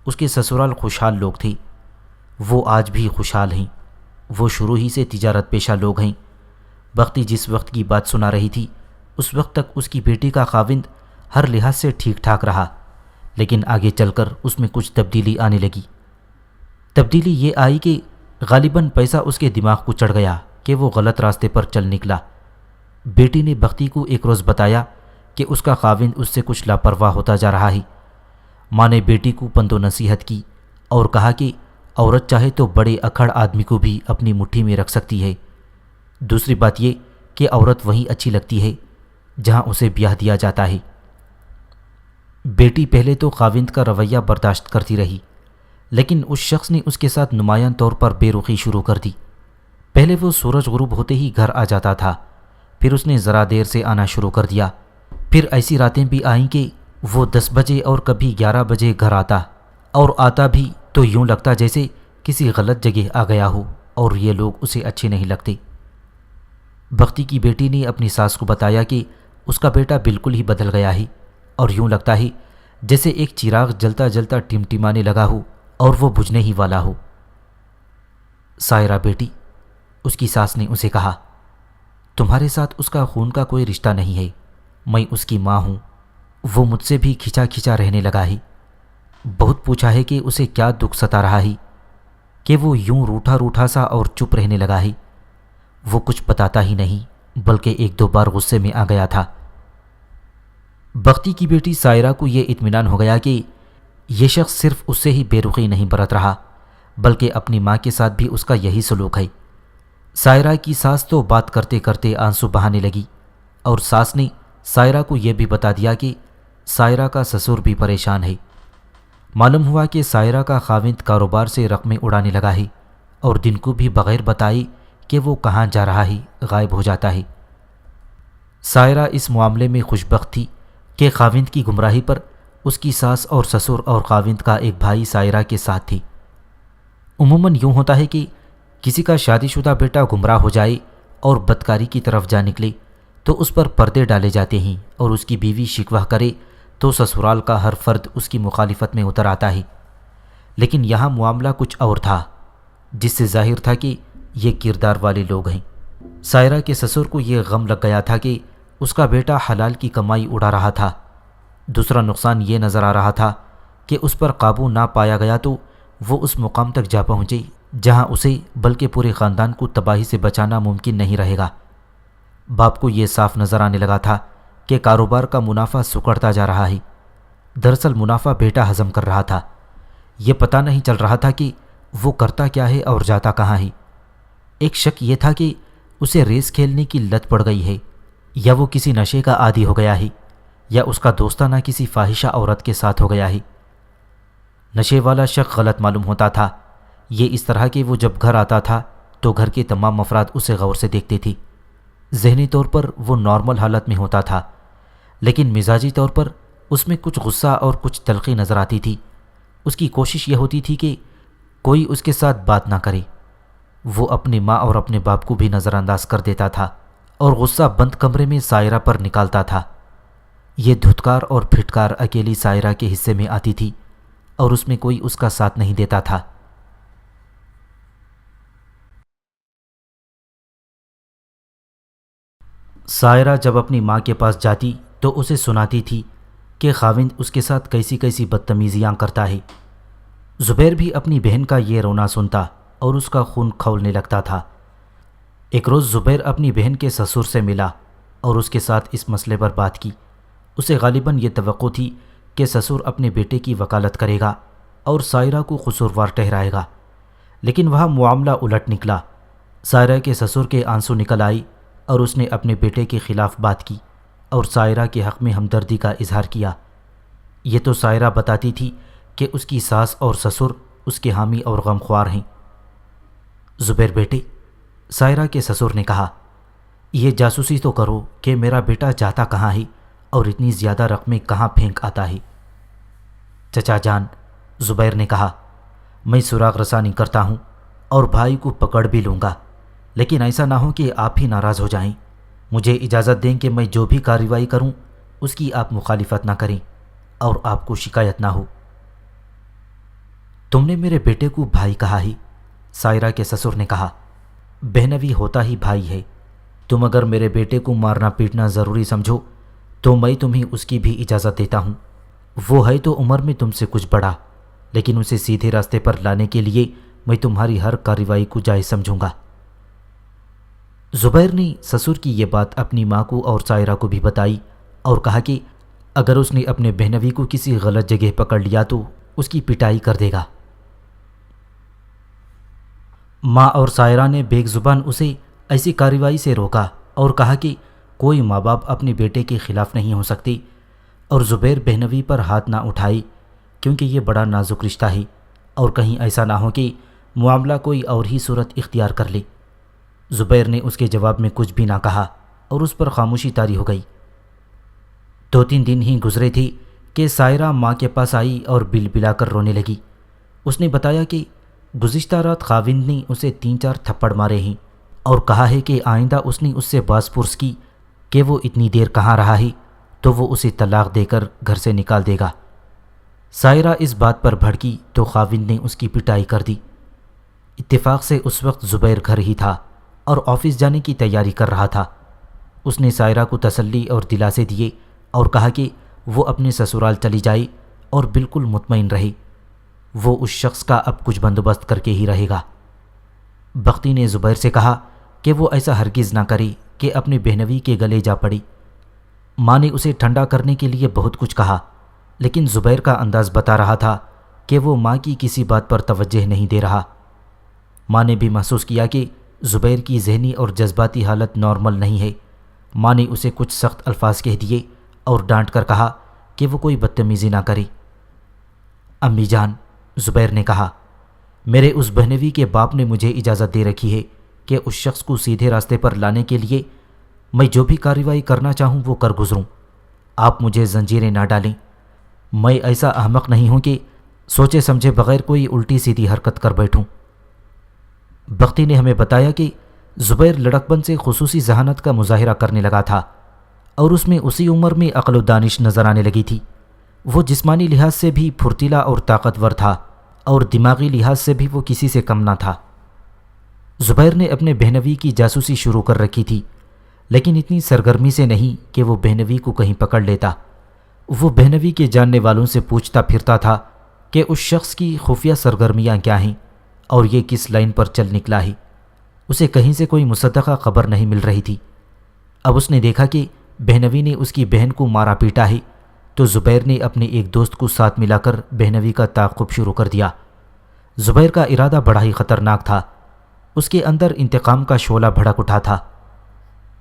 اس کے سسرال خوشحال لوگ تھے، وہ آج بھی خوشحال ہیں، وہ شروع ہی سے تجارت پیشہ لوگ ہیں۔ بختی جس وقت کی بات سنا رہی تھی اس وقت تک اس کی بیٹی کا خاوند ہر لحاظ سے ٹھیک ٹھاک رہا، لیکن آگے چل کر اس میں کچھ تبدیلی آنے لگی۔ تبدیلی یہ آئی کہ غالباً پیسہ اس کے دماغ کو چڑھ گیا کہ وہ غلط راستے پر چل نکلا۔ بیٹی نے بختی کو ایک روز بتایا کہ اس کا خاوند اس سے کچھ لاپرواہ ہوتا جا رہا ہے۔ ماں نے بیٹی کو پند و نصیحت کی اور کہا کہ عورت چاہے تو بڑے اکھڑ آدمی کو بھی اپنی مٹھی میں رکھ سکتی ہے۔ دوسری بات یہ کہ عورت وہیں اچھی لگتی ہے جہاں اسے بیاہ دیا جاتا ہے۔ بیٹی پہلے تو خاوند کا رویہ برداشت کرتی رہی، لیکن اس شخص نے اس کے ساتھ نمایاں طور پر بے رخی شروع کر دی۔ پہلے وہ سورج غروب ہوتے ہی گھر آ جاتا تھا، پھر اس نے ذرا دیر سے آنا شروع کر دیا۔ پھر ایسی راتیں بھی آئیں کہ وہ 10 بجے اور کبھی 11 بجے گھر آتا، اور آتا بھی تو یوں لگتا جیسے کسی غلط جگہ آ گیا ہو اور یہ لوگ اسے اچھے نہیں لگتے۔ بختی کی بیٹی نے اپنی ساس کو بتایا کہ اس کا بیٹا بالکل ہی بدل گیا ہے اور یوں لگتا ہے جیسے ایک چراغ جلتا جلتا ٹمٹمانے لگا ہو اور وہ بجھنے ہی والا ہو۔ سائرہ بیٹی، اس کی ساس نے اسے کہا، تمہارے ساتھ اس کا خون کا کوئی رشتہ نہیں ہے، میں اس کی ماں ہوں، وہ مجھ سے بھی کھچا کھچا رہنے لگا ہے۔ بہت پوچھا ہے کہ اسے کیا دکھ ستا رہا ہے کہ وہ یوں روٹھا روٹھا سا اور چپ رہنے لگا ہے۔ وہ کچھ بتاتا ہی نہیں بلکہ 1-2 بار غصے میں آ گیا تھا۔ بختی کی بیٹی سائرہ کو یہ اطمینان ہو گیا کہ یہ شخص صرف اس سے ہی بے رخی نہیں برت رہا بلکہ اپنی ماں کے ساتھ بھی اس کا یہی سلوک ہے۔ سائرہ کی ساس تو بات کرتے کرتے آنسو بہانے لگی اور ساس نے سائرہ کو یہ بھی بتا دیا کہ سائرہ کا سسر بھی پریشان ہے۔ معلوم ہوا کہ سائرہ کا خاوند کاروبار سے رقمیں اڑانے لگا ہے اور دن کو بھی بغیر بتائے کہ وہ کہاں جا رہا ہے غائب ہو جاتا ہے۔ سائرہ اس معاملے میں خوشبخت تھی کہ خاوند کی گمراہی پر اس کی ساس اور سسر اور خاوند کا ایک بھائی سائرہ کے ساتھ تھی۔ عموماً یوں ہوتا ہے کہ کسی کا شادی شدہ بیٹا گمراہ ہو جائے اور بدکاری کی طرف جا نکلے تو اس پر پردے ڈالے جاتے ہیں، اور اس کی بیوی شکوہ کرے تو سسرال کا ہر فرد اس کی مخالفت میں اتر آتا ہے۔ لیکن یہاں معاملہ کچھ اور تھا، جس سے ظاہر تھا کہ یہ کردار والے لوگ ہیں۔ سائرہ کے سسر کو یہ غم لگ گیا تھا کہ اس کا بیٹا حلال کی کمائی اڑا رہا تھا۔ دوسرا نقصان یہ نظر آ رہا تھا کہ اس پر قابو نہ پایا گیا تو وہ اس مقام تک جا پہنچے جہاں اسے بلکہ پورے خاندان کو تباہی سے بچانا ممکن نہیں رہے گا۔ باپ کو یہ صاف نظر آنے لگا تھا کہ کاروبار کا منافع سکڑتا جا رہا ہے۔ دراصل منافع بیٹا ہضم کر رہا تھا، یہ پتہ نہیں چل رہا تھا کہ وہ کرتا کیا ہے اور جاتا کہاں ہے۔ ایک شک یہ تھا کہ اسے ریس کھیلنے کی لت پڑ گئی ہے، یا وہ کسی نشے کا عادی ہو گیا ہے، یا اس کا دوستانہ کسی فاحشہ عورت کے ساتھ ہو گیا ہے۔ نشے والا شک غلط معلوم ہوتا تھا۔ یہ اس طرح کہ وہ جب گھر آتا تھا تو گھر کے تمام افراد اسے غور سے دیکھتے تھے۔ ذہنی طور پر وہ نارمل حالت میں ہوتا تھا، لیکن مزاجی طور پر اس میں کچھ غصہ اور کچھ تلخی نظر آتی تھی۔ اس کی کوشش یہ ہوتی تھی کہ کوئی اس کے ساتھ بات نہ کرے۔ وہ اپنی ماں اور اپنے باپ کو بھی نظر انداز کر دیتا تھا اور غصہ بند کمرے میں سائرہ پر نکالتا تھا۔ یہ دھتکار اور پھٹکار اکیلی سائرہ کے حصے میں آتی تھی اور اس میں کوئی اس کا ساتھ نہیں دیتا تھا۔ سائرہ جب اپنی ماں کے پاس جاتی تو اسے سناتی تھی کہ خاوند اس کے ساتھ کیسی کیسی بدتمیزیاں کرتا ہے۔ زبیر بھی اپنی بہن کا یہ رونا سنتا اور اس کا خون کھولنے لگتا تھا۔ ایک روز زبیر اپنی بہن کے سسر سے ملا اور اس کے ساتھ اس مسئلے پر بات کی۔ اسے غالباً یہ توقع تھی کہ سسر اپنے بیٹے کی وکالت کرے گا اور سائرہ کو قصوروار ٹھہرائے گا، لیکن وہاں معاملہ الٹ نکلا۔ سائرہ کے سسر کے آنسو نکل آئی اور اس نے اپنے بیٹے کے خلاف بات کی اور سائرہ کے حق میں ہمدردی کا اظہار کیا۔ یہ تو سائرہ بتاتی تھی کہ اس کی ساس اور سسر اس کے حامی اور غمخوار ہیں۔ زبیر بیٹے، سائرہ کے سسر نے کہا، یہ جاسوسی تو کرو کہ میرا بیٹا جاتا کہاں ہے اور اتنی زیادہ رقمیں کہاں پھینک آتا ہے۔ چچا جان، زبیر نے کہا، میں سراغ رسانی کرتا ہوں اور بھائی کو پکڑ بھی لوں گا، لیکن ایسا نہ ہو کہ آپ ہی ناراض ہو جائیں۔ مجھے اجازت دیں کہ میں جو بھی کارروائی کروں اس کی آپ مخالفت نہ کریں اور آپ کو شکایت نہ ہو۔ تم نے میرے بیٹے کو بھائی کہا ہے، سائرہ کے سسر نے کہا، بہنوی ہوتا ہی بھائی ہے۔ تم اگر میرے بیٹے کو مارنا پیٹنا ضروری سمجھو تو میں تمہیں اس کی بھی اجازت دیتا ہوں۔ وہ ہے تو عمر میں تم سے کچھ بڑا، لیکن اسے سیدھے راستے پر لانے کے لیے میں تمہاری ہر کارروائی کو جائز سمجھوں گا۔ زبیر نے سسر کی یہ بات اپنی ماں کو اور سائرہ کو بھی بتائی اور کہا کہ اگر اس نے اپنے بہنوی کو کسی غلط جگہ پکڑ لیا تو اس کی پٹائی کر دے گا۔ ماں اور سائرہ نے بیک زبان اسے ایسی کارروائی سے روکا اور کہا کہ کوئی ماں باپ اپنے بیٹے کے خلاف نہیں ہو سکتے اور زبیر بہنوی پر ہاتھ نہ اٹھائی، کیونکہ یہ بڑا نازک رشتہ ہے اور کہیں ایسا نہ ہو کہ معاملہ کوئی اور ہی صورت اختیار کر لے۔ زبیر نے اس کے جواب میں کچھ بھی نہ کہا اور اس پر خاموشی طاری ہو گئی۔ 2-3 دن ہی گزرے تھے کہ سائرہ ماں کے پاس آئی اور بل بلا کر رونے لگی۔ اس نے بتایا کہ گزشتہ رات خاوند نے اسے 3-4 تھپڑ مارے ہیں اور کہا ہے کہ آئندہ اس نے اس سے باز پرس کی کہ وہ اتنی دیر کہاں رہا ہے تو وہ اسے طلاق دے کر گھر سے نکال دے گا۔ سائرہ اس بات پر بھڑکی تو خاوند نے اس کی پٹائی کر دی۔ اتفاق سے اس وقت زبیر گھر ہی تھا اور آفس جانے کی تیاری کر رہا تھا۔ اس نے سائرہ کو تسلی اور دلاسے دیے اور کہا کہ وہ اپنے سسرال چلی جائے اور بالکل مطمئن رہے، وہ اس شخص کا اب کچھ بندوبست کر کے ہی رہے گا۔ بختی نے زبیر سے کہا کہ وہ ایسا ہرگز نہ کرے کہ اپنے بہنوی کے گلے جا پڑی۔ ماں نے اسے ٹھنڈا کرنے کے لیے بہت کچھ کہا، لیکن زبیر کا انداز بتا رہا تھا کہ وہ ماں کی کسی بات پر توجہ نہیں دے رہا۔ ماں نے بھی محسوس کیا کہ زبیر کی ذہنی اور جذباتی حالت نارمل نہیں ہے۔ ماں نے اسے کچھ سخت الفاظ کہہ دیے اور ڈانٹ کر کہا کہ وہ کوئی بدتمیزی نہ کرے۔ امی جان، زبیر نے کہا، میرے اس بہنوی کے باپ نے مجھے اجازت دے رکھی ہے کہ اس شخص کو سیدھے راستے پر لانے کے لیے میں جو بھی کارروائی کرنا چاہوں وہ کر گزروں، آپ مجھے زنجیریں نہ ڈالیں۔ میں ایسا احمق نہیں ہوں کہ سوچے سمجھے بغیر کوئی الٹی سیدھی حرکت کر بیٹھوں۔ بختی نے ہمیں بتایا کہ زبیر لڑکپن سے خصوصی ذہانت کا مظاہرہ کرنے لگا تھا اور اس میں اسی عمر میں عقل و دانش نظر آنے لگی تھی۔ وہ جسمانی لحاظ سے بھی پھرتیلا اور طاقتور تھا اور دماغی لحاظ سے بھی وہ کسی سے کم نہ تھا۔ زبیر نے اپنے بہنوی کی جاسوسی شروع کر رکھی تھی، لیکن اتنی سرگرمی سے نہیں کہ وہ بہنوی کو کہیں پکڑ لیتا۔ وہ بہنوی کے جاننے والوں سے پوچھتا پھرتا تھا کہ اس شخص کی خفیہ سرگرمیاں کیا ہیں اور یہ کس لائن پر چل نکلا ہے۔ اسے کہیں سے کوئی مصدقہ خبر نہیں مل رہی تھی۔ اب اس نے دیکھا کہ بہنوی نے اس کی بہن کو مارا پیٹا ہے، تو زبیر نے اپنے ایک دوست کو ساتھ ملا کر بہنوی کا تعاقب شروع کر دیا۔ زبیر کا ارادہ بڑا ہی خطرناک تھا، اس کے اندر انتقام کا شعلہ بھڑک اٹھا تھا۔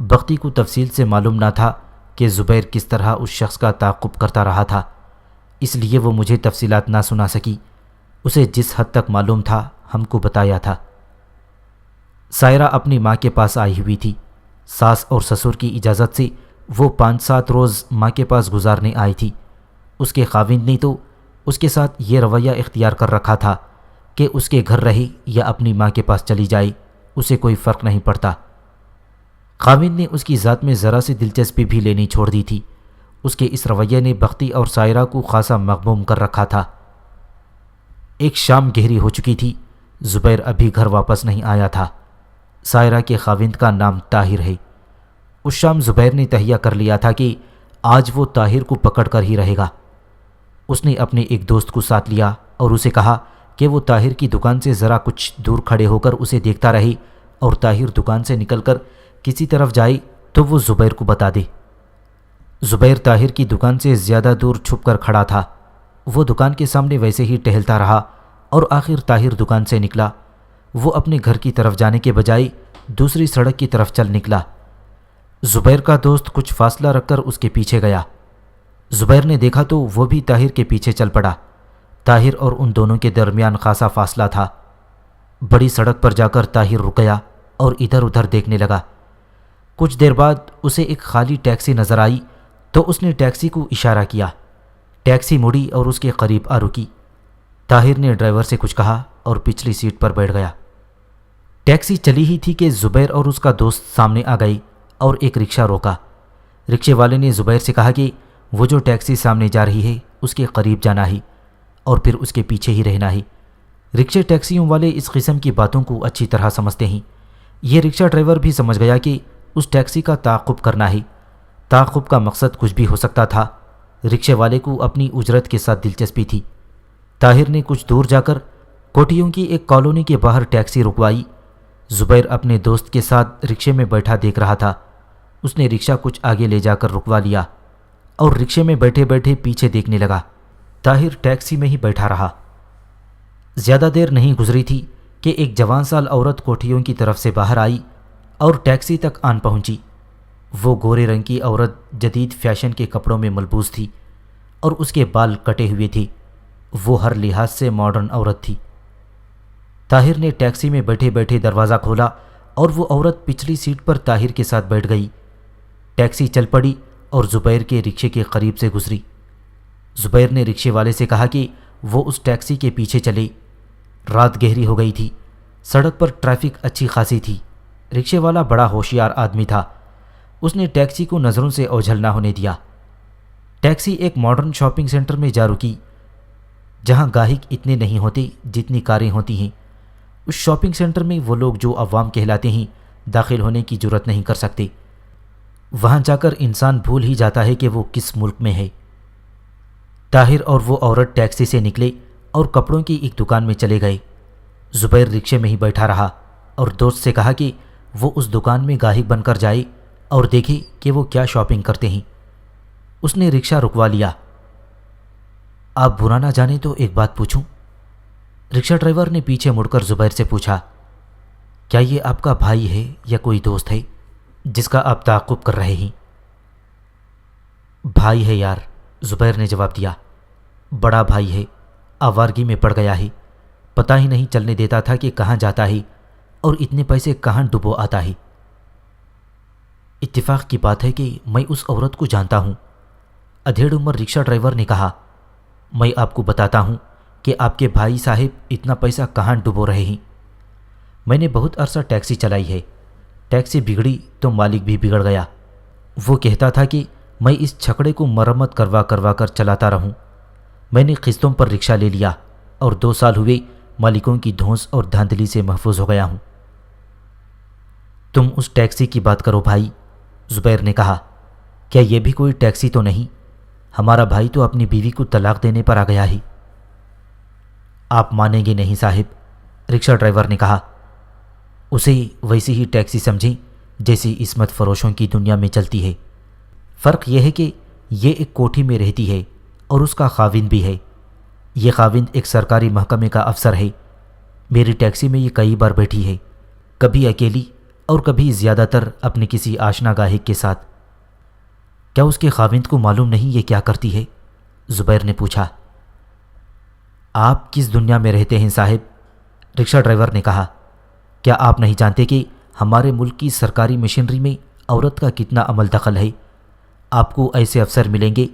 بختی کو تفصیل سے معلوم نہ تھا کہ زبیر کس طرح اس شخص کا تعاقب کرتا رہا تھا، اس لیے وہ مجھے تفصیلات نہ سنا سکی۔ اسے جس حد تک معلوم تھا ہم کو بتایا تھا۔ سائرہ اپنی ماں کے پاس آئی ہوئی تھی۔ ساس اور سسر کی اجازت سے وہ 5-7 روز ماں کے پاس گزارنے آئی تھی۔ اس کے خاوند نے تو اس کے ساتھ یہ رویہ اختیار کر رکھا تھا کہ اس کے گھر رہے یا اپنی ماں کے پاس چلی جائے، اسے کوئی فرق نہیں پڑتا۔ خاوند نے اس کی ذات میں ذرا سی دلچسپی بھی لینی چھوڑ دی تھی۔ اس کے اس رویے نے بختی اور سائرہ کو خاصا مغموم کر رکھا تھا۔ ایک شام گہری ہو چکی تھی، زبیر ابھی گھر واپس نہیں آیا تھا۔ سائرہ کے خاوند کا نام طاہر ہے۔ اس شام زبیر نے تہیہ کر لیا تھا کہ آج وہ طاہر کو پکڑ کر ہی رہے گا۔ اس نے اپنے ایک دوست کو ساتھ لیا اور اسے کہا کہ وہ طاہر کی دکان سے ذرا کچھ دور کھڑے ہو کر اسے دیکھتا رہے، اور طاہر دکان سے نکل کر کسی طرف جائے تو وہ زبیر کو بتا دے۔ زبیر طاہر کی دکان سے زیادہ دور چھپ کر کھڑا تھا۔ وہ دکان کے سامنے ویسے ہی ٹہلتا رہا اور آخر طاہر دکان سے نکلا۔ وہ اپنے گھر کی طرف جانے کے بجائے دوسری سڑک کی طرف چل نکلا۔ زبیر کا دوست کچھ فاصلہ رکھ کر اس کے پیچھے گیا۔ زبیر نے دیکھا تو وہ بھی طاہر کے پیچھے چل پڑا۔ طاہر اور ان دونوں کے درمیان خاصا فاصلہ تھا۔ بڑی سڑک پر جا کر طاہر رک گیا اور ادھر ادھر دیکھنے لگا۔ کچھ دیر بعد اسے ایک خالی ٹیکسی نظر آئی تو اس نے ٹیکسی کو اشارہ کیا۔ ٹیکسی مڑی اور اس کے قریب آ رکی۔ طاہر نے ڈرائیور سے کچھ کہا اور پچھلی سیٹ پر بیٹھ گیا۔ ٹیکسی چلی ہی تھی کہ زبیر اور اس کا دوست سامنے آ گئی اور ایک رکشہ روکا۔ رکشے والے نے زبیر سے کہا کہ وہ جو ٹیکسی سامنے جا رہی ہے اس کے قریب جانا ہے اور پھر اس کے پیچھے ہی رہنا ہے۔ رکشے ٹیکسیوں والے اس قسم کی باتوں کو اچھی طرح سمجھتے ہیں۔ یہ رکشہ ڈرائیور بھی سمجھ گیا کہ اس ٹیکسی کا تعاقب کرنا ہے۔ تعاقب کا مقصد کچھ بھی ہو سکتا تھا۔ رکشے والے کو اپنی اجرت کے ساتھ دلچسپی تھی۔ طاہر نے کچھ دور جا کر کوٹھیوں کی ایک کالونی کے باہر ٹیکسی رکوائی۔ زبیر اپنے دوست کے ساتھ رکشے میں بیٹھا دیکھ رہا تھا۔ اس نے رکشہ کچھ آگے لے جا کر رکوا لیا اور رکشے میں بیٹھے بیٹھے پیچھے دیکھنے لگا۔ طاہر ٹیکسی میں ہی بیٹھا رہا۔ زیادہ دیر نہیں گزری تھی کہ ایک جوان سال عورت کوٹھیوں کی طرف سے باہر آئی اور ٹیکسی تک آن پہنچی۔ وہ گورے رنگ کی عورت جدید فیشن کے کپڑوں میں ملبوس تھی اور اس کے بال کٹے ہوئے تھے۔ وہ ہر لحاظ سے ماڈرن عورت تھی۔ طاہر نے ٹیکسی میں بیٹھے بیٹھے دروازہ کھولا اور وہ عورت پچھلی سیٹ پر طاہر کے ساتھ بیٹھ گئی۔ ٹیکسی چل پڑی اور زبیر کے رکشے کے قریب سے گزری۔ زبیر نے رکشے والے سے کہا کہ وہ اس ٹیکسی کے پیچھے چلے۔ رات گہری ہو گئی تھی۔ سڑک پر ٹریفک اچھی خاصی تھی۔ رکشے والا بڑا ہوشیار آدمی تھا۔ اس نے ٹیکسی کو نظروں سے اوجھل نہ ہونے دیا۔ ٹیکسی ایک ماڈرن شاپنگ سینٹر میں جا رکی، جہاں گاہک اتنے نہیں ہوتے جتنی کاریں ہوتی ہیں۔ اس شاپنگ سینٹر میں وہ لوگ جو عوام کہلاتے ہیں داخل ہونے کی جرات نہیں کر سکتے۔ وہاں جا کر انسان بھول ہی جاتا ہے کہ وہ کس ملک میں ہے۔ طاہر اور وہ عورت ٹیکسی سے نکلے اور کپڑوں کی ایک دکان میں چلے گئے۔ زبیر رکشے میں ہی بیٹھا رہا اور دوست سے کہا کہ وہ اس دکان میں گاہک بن کر جائے اور دیکھے کہ وہ کیا شاپنگ کرتے ہیں۔ اس نے رکشہ رکوا لیا۔ آپ برا نہ جانیں تو ایک بات پوچھوں؟ رکشہ ڈرائیور نے پیچھے مڑ کر زبیر سے پوچھا۔ کیا یہ آپ کا بھائی ہے یا کوئی دوست ہے جس کا آپ تعاقب کر رہے ہیں؟ بھائی ہے یار، زبیر نے جواب دیا۔ بڑا بھائی ہے، آوارگی میں پڑ گیا ہے، پتہ ہی نہیں چلنے دیتا تھا کہ کہاں جاتا ہے اور اتنے پیسے کہاں ڈبو آتا ہے۔ اتفاق کی بات ہے کہ میں اس عورت کو جانتا ہوں، ادھیڑ عمر رکشہ ڈرائیور نے کہا۔ میں آپ کو بتاتا ہوں کہ آپ کے بھائی صاحب اتنا پیسہ کہاں ڈبو رہے ہیں۔ میں نے بہت عرصہ ٹیکسی چلائی ہے، ٹیکسی بگڑی تو مالک بھی بگڑ گیا۔ وہ کہتا تھا کہ میں اس چھکڑے کو مرمت کروا کر چلاتا رہوں۔ میں نے قسطوں پر رکشہ لے لیا اور 2 سال ہوئے مالکوں کی دھونس اور دھاندلی سے محفوظ ہو گیا ہوں۔ تم اس ٹیکسی کی بات کرو بھائی، زبیر نے کہا۔ کیا یہ بھی کوئی ٹیکسی تو نہیں؟ ہمارا بھائی تو اپنی بیوی کو طلاق دینے پر آ گیا ہی۔ آپ مانیں گے نہیں صاحب، رکشہ ڈرائیور نے کہا۔ اسے ویسی ہی ٹیکسی سمجھیں جیسی عصمت فروشوں کی دنیا میں چلتی ہے۔ فرق یہ ہے کہ یہ ایک کوٹھی میں رہتی ہے اور اس کا خاوند بھی ہے۔ یہ خاوند ایک سرکاری محکمے کا افسر ہے۔ میری ٹیکسی میں یہ کئی بار بیٹھی ہے، کبھی اکیلی اور کبھی زیادہ تر اپنے کسی آشنا گاہک کے ساتھ۔ کیا اس کے خاوند کو معلوم نہیں یہ کیا کرتی ہے؟ زبیر نے پوچھا۔ آپ کس دنیا میں رہتے ہیں صاحب؟ رکشہ ڈرائیور نے کہا۔ کیا آپ نہیں جانتے کہ ہمارے ملک کی سرکاری مشینری میں عورت کا کتنا عمل دخل ہے؟ آپ کو ایسے افسر ملیں گے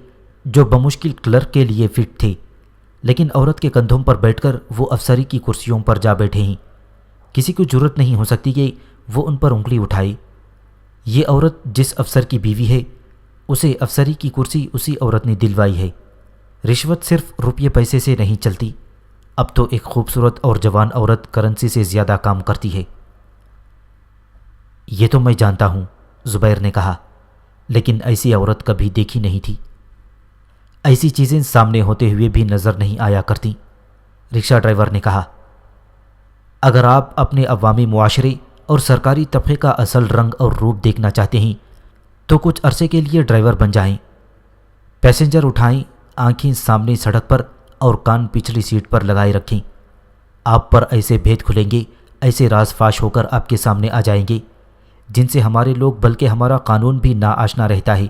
جو بمشکل کلرک کے لیے فٹ تھے، لیکن عورت کے کندھوں پر بیٹھ کر وہ افسری کی کرسیوں پر جا بیٹھے ہیں۔ کسی کو جرت نہیں ہو سکتی کہ وہ ان پر انگلی اٹھائے۔ یہ عورت جس افسر کی بیوی ہے، اسے افسری کی کرسی اسی عورت نے دلوائی ہے۔ رشوت صرف روپیے پیسے سے نہیں چلتی، اب تو ایک خوبصورت اور جوان عورت کرنسی سے زیادہ کام کرتی ہے۔ یہ تو میں جانتا ہوں، زبیر نے کہا، لیکن ایسی عورت کبھی دیکھی نہیں تھی۔ ایسی چیزیں سامنے ہوتے ہوئے بھی نظر نہیں آیا کرتی، رکشہ ڈرائیور نے کہا۔ اگر آپ اپنے عوامی معاشرے اور سرکاری طبقے کا اصل رنگ اور روپ دیکھنا چاہتے ہیں تو کچھ عرصے کے لیے ڈرائیور بن جائیں، پیسنجر اٹھائیں، آنکھیں سامنے سڑک پر اور کان پچھلی سیٹ پر لگائے رکھیں۔ آپ پر ایسے بھید کھلیں گے، ایسے راز فاش ہو کر آپ کے سامنے آ جائیں گے جن سے ہمارے لوگ بلکہ ہمارا قانون بھی ناآشنا رہتا ہے۔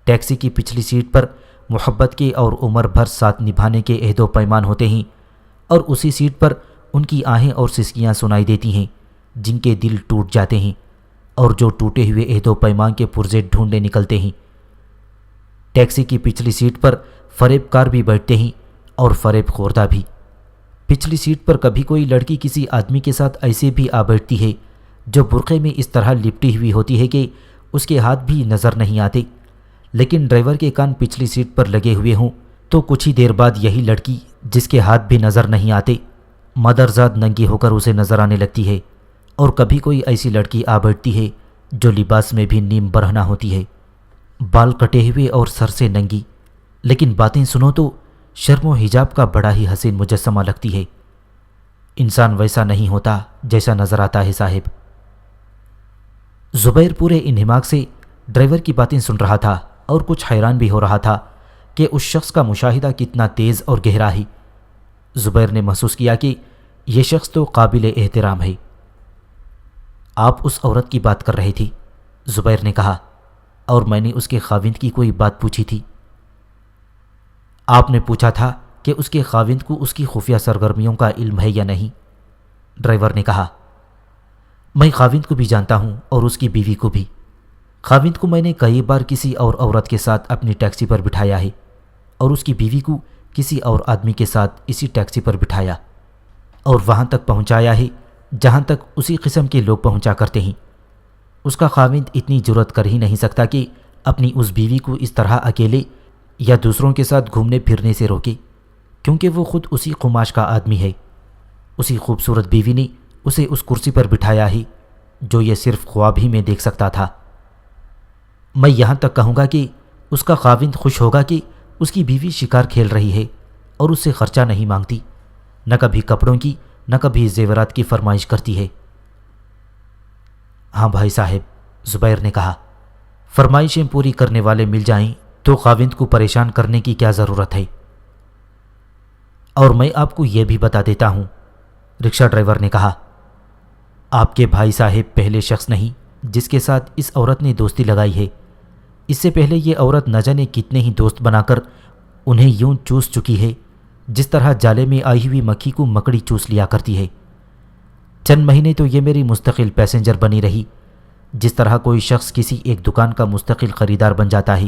ٹیکسی کی پچھلی سیٹ پر محبت کے اور عمر بھر ساتھ نبھانے کے عہد و پیمان ہوتے ہیں، اور اسی سیٹ پر ان کی آہیں اور سسکیاں سنائی دیتی ہیں جن کے دل ٹوٹ جاتے ہیں اور جو ٹوٹے ہوئے عہد و پیمان کے پرزے ڈھونڈنے نکلتے ہیں۔ ٹیکسی کی پچھلی سیٹ پر فریب کار بھی بیٹھتے ہیں اور فریب خوردہ بھی۔ پچھلی سیٹ پر کبھی کوئی لڑکی کسی آدمی کے ساتھ ایسے بھی آ بیٹھتی ہے جو برقعے میں اس طرح لپٹی ہوئی ہوتی ہے کہ اس کے ہاتھ بھی نظر نہیں آتے، لیکن ڈرائیور کے کان پچھلی سیٹ پر لگے ہوئے ہوں تو کچھ ہی دیر بعد یہی لڑکی جس کے ہاتھ بھی نظر نہیں آتے مادرزاد ننگی ہو کر اسے نظر آنے لگتی ہے، اور کبھی کوئی ایسی لڑکی آ بیٹھتی ہے جو لباس میں بھی نیم برہنہ ہوتی ہے، بال کٹے ہوئے اور سر سے ننگی، لیکن باتیں سنو تو شرم و حجاب کا بڑا ہی حسین مجسمہ لگتی ہے۔ انسان ویسا نہیں ہوتا جیسا نظر آتا ہے صاحب۔ زبیر پورے انہماک سے ڈرائیور کی باتیں سن رہا تھا اور کچھ حیران بھی ہو رہا تھا کہ اس شخص کا مشاہدہ کتنا تیز اور گہرا ہے۔ زبیر نے محسوس کیا کہ یہ شخص تو قابل احترام ہے۔ آپ اس عورت کی بات کر رہے تھے، زبیر نے کہا، اور میں نے اس کے خاوند کی کوئی بات پوچھی تھی۔ آپ نے پوچھا تھا کہ اس کے خاوند کو اس کی خفیہ سرگرمیوں کا علم ہے یا نہیں، ڈرائیور نے کہا۔ میں خاوند کو بھی جانتا ہوں اور اس کی بیوی کو بھی۔ خاوند کو میں نے کئی بار کسی اور عورت کے ساتھ اپنی ٹیکسی پر بٹھایا ہے، اور اس کی بیوی کو کسی اور آدمی کے ساتھ اسی ٹیکسی پر بٹھایا اور وہاں تک پہنچایا ہے جہاں تک اسی قسم کے لوگ پہنچا کرتے ہیں۔ اس کا خاوند اتنی جرت کر ہی نہیں سکتا کہ اپنی اس بیوی کو اس طرح اکیلے یا دوسروں کے ساتھ گھومنے پھرنے سے روکے، کیونکہ وہ خود اسی قماش کا آدمی ہے۔ اسی خوبصورت بیوی نے اسے اس کرسی پر بٹھایا ہے جو یہ صرف خواب ہی میں دیکھ سکتا تھا۔ میں یہاں تک کہوں گا کہ اس کا خاوند خوش ہوگا کہ اس کی بیوی شکار کھیل رہی ہے اور اس سے خرچہ نہیں مانگتی، نہ کبھی کپڑوں کی نہ کبھی زیورات کی فرمائش کرتی ہے۔ ہاں بھائی صاحب، زبیر نے کہا، فرمائشیں پوری کرنے والے مل جائیں تو خاوند کو پریشان کرنے کی کیا ضرورت ہے؟ اور میں آپ کو یہ بھی بتا دیتا ہوں، رکشہ ڈرائیور نے کہا، آپ کے بھائی صاحب پہلے شخص نہیں جس کے ساتھ اس عورت نے دوستی لگائی ہے۔ اس سے پہلے یہ عورت نہ جانے کتنے ہی دوست بنا کر انہیں یوں چوس چکی ہے جس طرح جالے میں آئی ہوئی مکھی کو مکڑی چوس لیا کرتی ہے۔ چند مہینے تو یہ میری مستقل پیسنجر بنی رہی، جس طرح کوئی شخص کسی ایک دکان کا مستقل خریدار بن جاتا ہے۔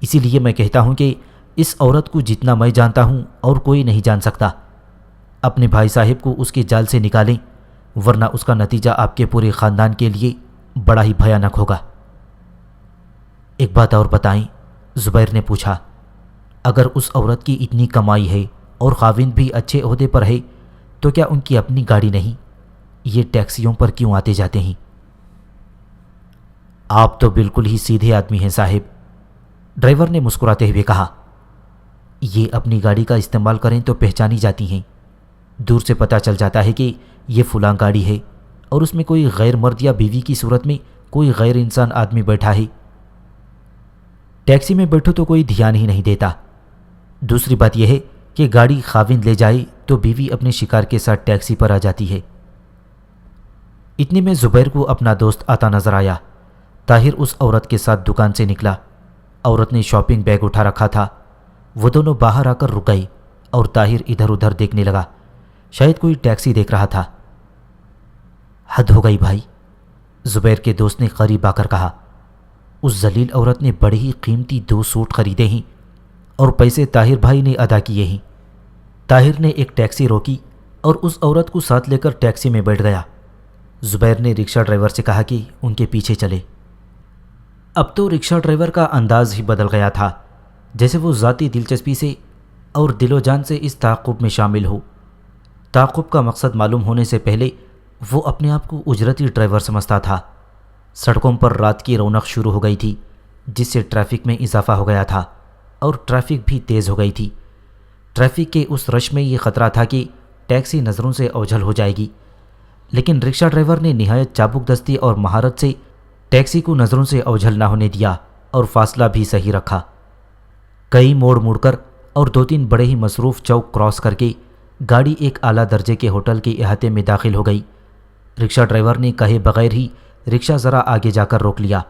اسی لیے میں کہتا ہوں کہ اس عورت کو جتنا میں جانتا ہوں اور کوئی نہیں جان سکتا۔ اپنے بھائی صاحب کو اس کے جال سے نکالیں، ورنہ اس کا نتیجہ آپ کے پورے خاندان کے لیے بڑا ہی بھیانک ہوگا۔ ایک بات اور بتائیں، زبیر نے پوچھا، اگر اس عورت کی اتنی کمائی ہے اور خاوند بھی اچھے عہدے پر ہے تو کیا ان کی اپنی گاڑی نہیں؟ یہ ٹیکسیوں پر کیوں آتے جاتے ہیں؟ آپ تو بالکل ہی سیدھے آدمی ہیں صاحب، ڈرائیور نے مسکراتے ہوئے کہا۔ یہ اپنی گاڑی کا استعمال کریں تو پہچانی جاتی ہیں، دور سے پتہ چل جاتا ہے کہ یہ فلاں گاڑی ہے اور اس میں کوئی غیر مرد یا بیوی کی صورت میں کوئی غیر انسان آدمی بیٹھا ہے۔ ٹیکسی میں بیٹھو تو کوئی دھیان ہی نہیں دیتا۔ دوسری بات یہ ہے کہ گاڑی خاوند لے جائے تو بیوی اپنے شکار کے ساتھ ٹیکسی پر آ جاتی ہے۔ اتنے میں زبیر کو اپنا دوست آتا نظر آیا۔ طاہر اس عورت کے ساتھ دکان سے نکلا۔ عورت نے شاپنگ بیگ اٹھا رکھا تھا۔ وہ دونوں باہر آ کر رک گئی اور طاہر ادھر ادھر دیکھنے لگا، شاید کوئی ٹیکسی دیکھ رہا تھا۔ حد ہو گئی بھائی، زبیر کے دوست نے قریب آ کر کہا۔ اس ذلیل عورت نے بڑے ہی قیمتی 2 سوٹ خریدے ہیں اور پیسے طاہر بھائی نے ادا کیے ہیں۔ طاہر نے ایک ٹیکسی روکی اور اس عورت کو ساتھ لے کر ٹیکسی میں بیٹھ گیا۔ زبیر نے رکشہ ڈرائیور سے کہا کہ ان کے پیچھے چلے۔ اب تو رکشہ ڈرائیور کا انداز ہی بدل گیا تھا، جیسے وہ ذاتی دلچسپی سے اور دل و جان سے اس تعاقب میں شامل ہو۔ تعاقب کا مقصد معلوم ہونے سے پہلے وہ اپنے آپ کو اجرتی ڈرائیور سمجھتا تھا۔ سڑکوں پر رات کی رونق شروع ہو گئی تھی، جس سے ٹریفک میں اضافہ ہو گیا تھا اور ٹریفک بھی تیز ہو گئی تھی۔ ٹریفک کے اس رش میں یہ خطرہ تھا کہ ٹیکسی نظروں سے اوجھل ہو جائے گی، لیکن رکشہ ڈرائیور نے نہایت چابک دستی اور مہارت سے ٹیکسی کو نظروں سے اوجھل نہ ہونے دیا اور فاصلہ بھی صحیح رکھا۔ کئی موڑ مڑ کر اور 2-3 بڑے ہی مصروف چوک کراس کر کے گاڑی ایک اعلیٰ درجے کے ہوٹل کے احاطے میں داخل ہو گئی۔ رکشہ ڈرائیور نے کہے بغیر ہی رکشہ ذرا آگے جا کر روک لیا۔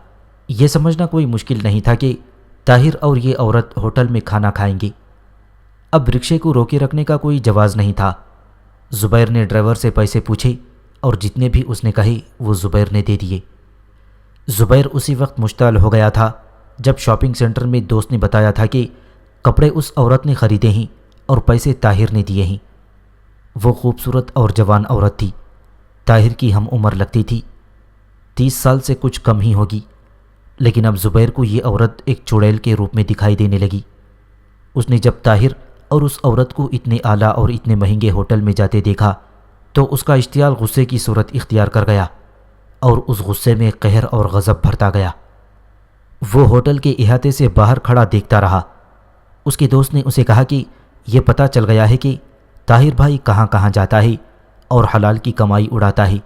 یہ سمجھنا کوئی مشکل نہیں تھا کہ طاہر اور یہ عورت ہوٹل میں کھانا کھائیں گے۔ اب رکشے کو روکے رکھنے کا کوئی جواز نہیں تھا۔ زبیر نے ڈرائیور سے پیسے پوچھے اور جتنے بھی اس نے کہے وہ زبیر نے دے دیے۔ زبیر اسی وقت مشتعل ہو گیا تھا جب شاپنگ سینٹر میں دوست نے بتایا تھا کہ کپڑے اس عورت نے خریدے ہیں اور پیسے طاہر نے دیے ہیں۔ وہ خوبصورت اور جوان عورت تھی، طاہر کی ہم عمر لگتی تھی، 30 سال سے کچھ کم ہی ہوگی، لیکن اب زبیر کو یہ عورت ایک چڑیل کے روپ میں دکھائی دینے لگی۔ اس نے جب طاہر اور اس عورت کو اتنے اعلیٰ اور اتنے مہنگے ہوٹل میں جاتے دیکھا تو اس کا اشتعال غصے کی صورت اختیار کر گیا اور اس غصے میں قہر اور غضب بھرتا گیا۔ وہ ہوٹل کے احاطے سے باہر کھڑا دیکھتا رہا۔ اس کے دوست نے اسے کہا کہ یہ پتہ چل گیا ہے کہ طاہر بھائی کہاں کہاں جاتا ہے اور حلال کی کمائی اڑاتا ہے،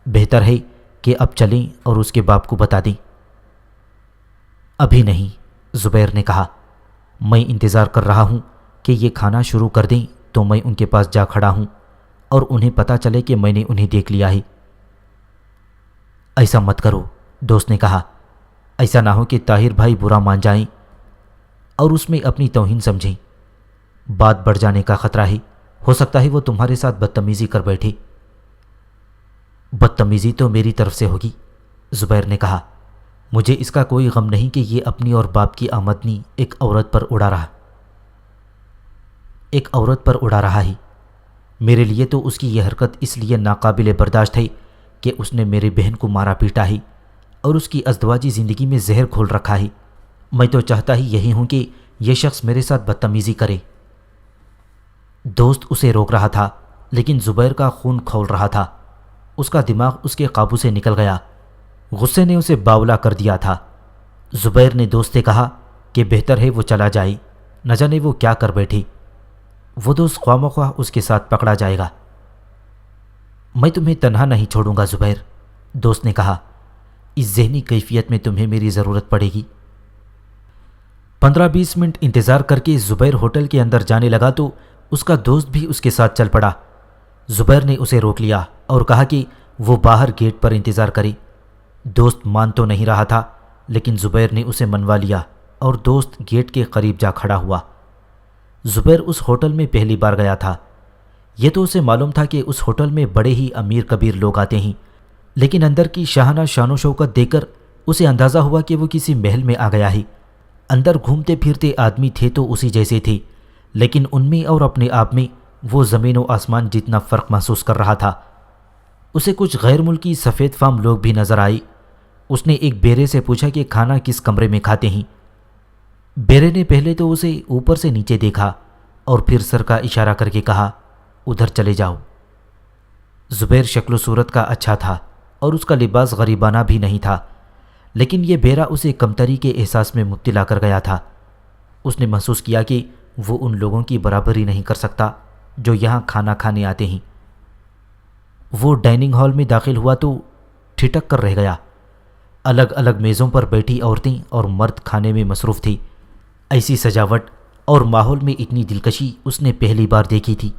بہتر ہے کہ اب چلیں اور اس کے باپ کو بتا دیں۔ ابھی نہیں، زبیر نے کہا، میں انتظار کر رہا ہوں کہ یہ کھانا شروع کر دیں تو میں ان کے پاس جا کھڑا ہوں اور انہیں پتہ چلے کہ میں نے انہیں دیکھ لیا ہے۔ ایسا مت کرو، دوست نے کہا، ایسا نہ ہو کہ طاہر بھائی برا مان جائیں اور اس میں اپنی توہین سمجھیں۔ بات بڑھ جانے کا خطرہ ہے، ہو سکتا ہے وہ تمہارے ساتھ بدتمیزی کر بیٹھے۔ بدتمیزی تو میری طرف سے ہوگی، زبیر نے کہا، مجھے اس کا کوئی غم نہیں کہ یہ اپنی اور باپ کی آمدنی ایک عورت پر اڑا رہا ہے۔ میرے لیے تو اس کی یہ حرکت اس لیے ناقابل برداشت ہے کہ اس نے میری بہن کو مارا پیٹا ہے اور اس کی ازدواجی زندگی میں زہر گھول رکھا ہے۔ میں تو چاہتا ہی یہی ہوں کہ یہ شخص میرے ساتھ بدتمیزی کرے۔ دوست اسے روک رہا تھا، لیکن زبیر کا خون کھول رہا تھا۔ اس کا دماغ اس کے قابو سے نکل گیا، غصے نے اسے باولا کر دیا تھا۔ زبیر نے دوست سے کہا کہ بہتر ہے وہ چلا جائے، نہ جانے وہ کیا کر بیٹھے، وہ دوست خواہ مخواہ اس کے ساتھ پکڑا جائے گا۔ میں تمہیں تنہا نہیں چھوڑوں گا زبیر، دوست نے کہا، اس ذہنی کیفیت میں تمہیں میری ضرورت پڑے گی۔ 15-20 منٹ انتظار کر کے زبیر ہوٹل کے اندر جانے لگا تو اس کا دوست بھی اس کے ساتھ چل پڑا۔ زبیر نے اسے روک لیا اور کہا کہ وہ باہر گیٹ پر انتظار کرے۔ دوست مان تو نہیں رہا تھا، لیکن زبیر نے اسے منوا لیا اور دوست گیٹ کے قریب جا کھڑا ہوا۔ زبیر اس ہوٹل میں پہلی بار گیا تھا۔ یہ تو اسے معلوم تھا کہ اس ہوٹل میں بڑے ہی امیر کبیر لوگ آتے ہیں، لیکن اندر کی شاہانہ شان و شوکت دیکھ کر اسے اندازہ ہوا کہ وہ کسی محل میں آ گیا ہے۔ اندر گھومتے پھرتے آدمی تھے تو اسی جیسے تھے، لیکن ان میں اور اپنے آپ میں وہ زمین و آسمان جتنا فرق محسوس کر رہا تھا۔ اسے کچھ غیر ملکی سفید فام لوگ بھی نظر آئے۔ اس نے ایک بیرے سے پوچھا کہ کھانا کس کمرے میں کھاتے ہیں۔ بیرے نے پہلے تو اسے اوپر سے نیچے دیکھا اور پھر سر کا اشارہ کر کے کہا، ادھر چلے جاؤ۔ زبیر شکل و صورت کا اچھا تھا اور اس کا لباس غریبانہ بھی نہیں تھا، لیکن یہ بیرا اسے کمتری کے احساس میں مبتلا کر گیا تھا۔ اس نے محسوس کیا کہ وہ ان لوگوں کی برابری نہیں کر سکتا جو یہاں کھانا کھانے آتے ہیں۔ وہ ڈائننگ ہال میں داخل ہوا تو ٹھٹک کر رہ گیا۔ الگ الگ میزوں پر بیٹھی عورتیں اور مرد کھانے میں مصروف تھی۔ ایسی سجاوٹ اور ماحول میں اتنی دلکشی اس نے پہلی بار دیکھی تھی۔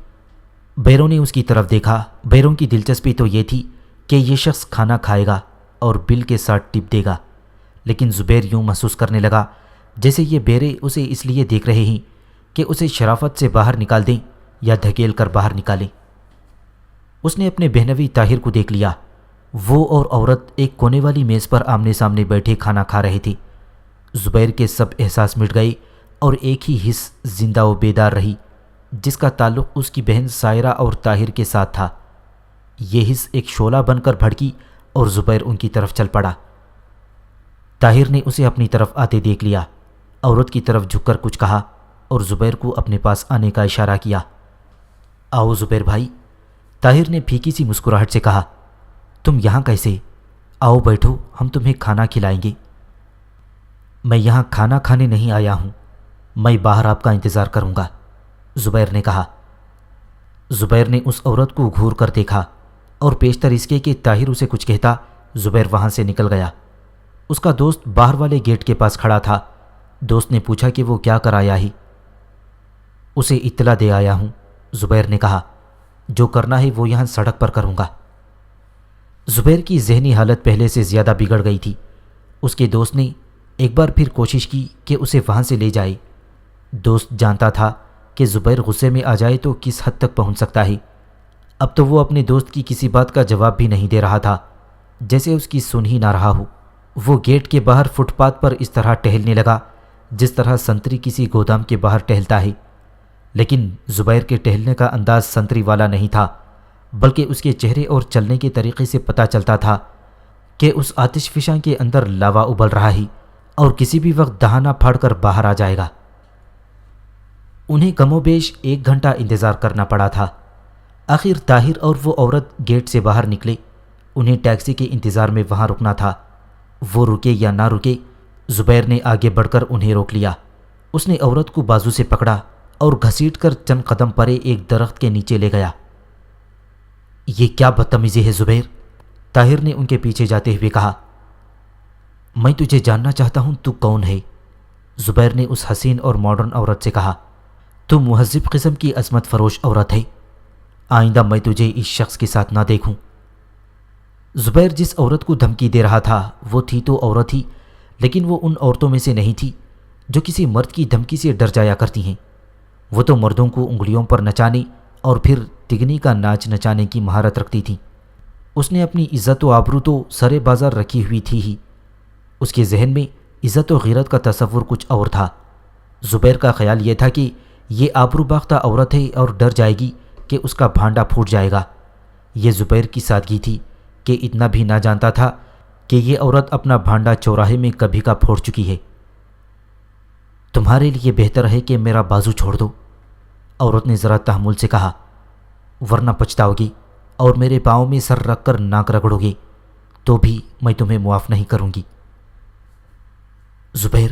بیروں نے اس کی طرف دیکھا۔ بیروں کی دلچسپی تو یہ تھی کہ یہ شخص کھانا کھائے گا اور بل کے ساتھ ٹپ دے گا، لیکن زبیر یوں محسوس کرنے لگا جیسے یہ بیرے اسے اس لیے دیکھ رہے ہیں کہ اسے شرافت سے باہر نکال دیں یا دھکیل کر باہر نکالیں۔ اس نے اپنے بہنوی طاہر کو دیکھ لیا۔ وہ اور عورت ایک کونے والی میز پر آمنے سامنے بیٹھے کھانا کھا رہے تھے۔ زبیر کے سب احساس مٹ گئے اور ایک ہی حس زندہ و بیدار رہی، جس کا تعلق اس کی بہن سائرہ اور طاہر کے ساتھ تھا۔ یہ حس ایک شعلہ بن کر بھڑکی اور زبیر ان کی طرف چل پڑا۔ طاہر نے اسے اپنی طرف آتے دیکھ لیا، عورت کی طرف جھک کر کچھ کہا اور زبیر کو اپنے پاس آنے کا اشارہ کیا۔ آؤ زبیر بھائی، طاہر نے پھیکی سی مسکراہٹ سے کہا، تم یہاں کیسے؟ آؤ بیٹھو، ہم تمہیں کھانا کھلائیں گے۔ میں یہاں کھانا کھانے نہیں آیا ہوں، میں باہر آپ کا انتظار کروں گا، زبیر نے کہا۔ زبیر نے اس عورت کو گھور کر دیکھا اور پیشتر اس کے کہ طاہر اسے کچھ کہتا، زبیر وہاں سے نکل گیا۔ اس کا دوست باہر والے گیٹ کے پاس کھڑا تھا۔ دوست نے پوچھا کہ وہ کیا کر آیا ہے؟ اسے اطلاع دے آیا ہوں، زبیر نے کہا۔ جو کرنا ہے وہ یہاں سڑک پر کروں گا۔ زبیر کی ذہنی حالت پہلے سے زیادہ بگڑ گئی تھی۔ اس کے دوست نے ایک بار پھر کوشش کی کہ اسے وہاں سے لے جائے۔ دوست جانتا تھا کہ زبیر غصے میں آ جائے تو کس حد تک پہنچ سکتا ہے۔ اب تو وہ اپنے دوست کی کسی بات کا جواب بھی نہیں دے رہا تھا، جیسے اس کی سن ہی نہ رہا ہو۔ وہ گیٹ کے باہر فٹ پاتھ پر اس طرح ٹہلنے لگا جس طرح سنتری کسی گودام کے باہر ٹہلتا ہے، لیکن زبیر کے ٹہلنے کا انداز سنتری والا نہیں تھا، بلکہ اس کے چہرے اور چلنے کے طریقے سے پتہ چلتا تھا کہ اس آتش فشاں کے اندر لاوا ابل رہا ہے اور کسی بھی وقت دہانہ پھاڑ کر باہر آ جائے گا۔ انہیں کم و بیش 1 گھنٹہ انتظار کرنا پڑا تھا۔ آخر طاہر اور وہ عورت گیٹ سے باہر نکلے۔ انہیں ٹیکسی کے انتظار میں وہاں رکنا تھا۔ وہ رکے یا نہ رکے، زبیر نے آگے بڑھ کر انہیں روک لیا۔ اس نے عورت کو بازو سے پکڑا اور گھسیٹ کر چند قدم پرے ایک درخت کے نیچے لے گیا۔ یہ کیا بدتمیزی ہے زبیر، طاہر نے ان کے پیچھے جاتے ہوئے کہا۔ میں تجھے جاننا چاہتا ہوں تو کون ہے، زبیر نے اس حسین اور ماڈرن عورت سے کہا۔ تو مہذب قسم کی عظمت فروش عورت ہے، آئندہ میں تجھے اس شخص کے ساتھ نہ دیکھوں۔ زبیر جس عورت کو دھمکی دے رہا تھا وہ تھی تو عورت ہی، لیکن وہ ان عورتوں میں سے نہیں تھی جو کسی مرد کی دھمکی سے ڈر جایا کرتی ہیں۔ وہ تو مردوں کو انگلیوں پر نچانے اور پھر تگنی کا ناچ نچانے کی مہارت رکھتی تھیں۔ اس نے اپنی عزت و آبرو تو سرے بازار رکھی ہوئی تھی ہی۔ اس کے ذہن میں عزت و غیرت کا تصور کچھ اور تھا۔ زبیر کا خیال یہ تھا کہ یہ آبرو باختہ عورت ہے اور ڈر جائے گی کہ اس کا بھانڈا پھوٹ جائے گا۔ یہ زبیر کی سادگی تھی کہ اتنا بھی نہ جانتا تھا کہ یہ عورت اپنا بھانڈا چوراہے میں کبھی کا پھوڑ چکی ہے۔ تمہارے لیے بہتر ہے کہ میرا بازو چھوڑ دو، عورت نے ذرا تحمل سے کہا، ورنہ پچھتاؤ گی اور میرے پاؤں میں سر رکھ کر ناک رگڑو گے تو بھی میں تمہیں معاف نہیں کروں گی۔ زبیر،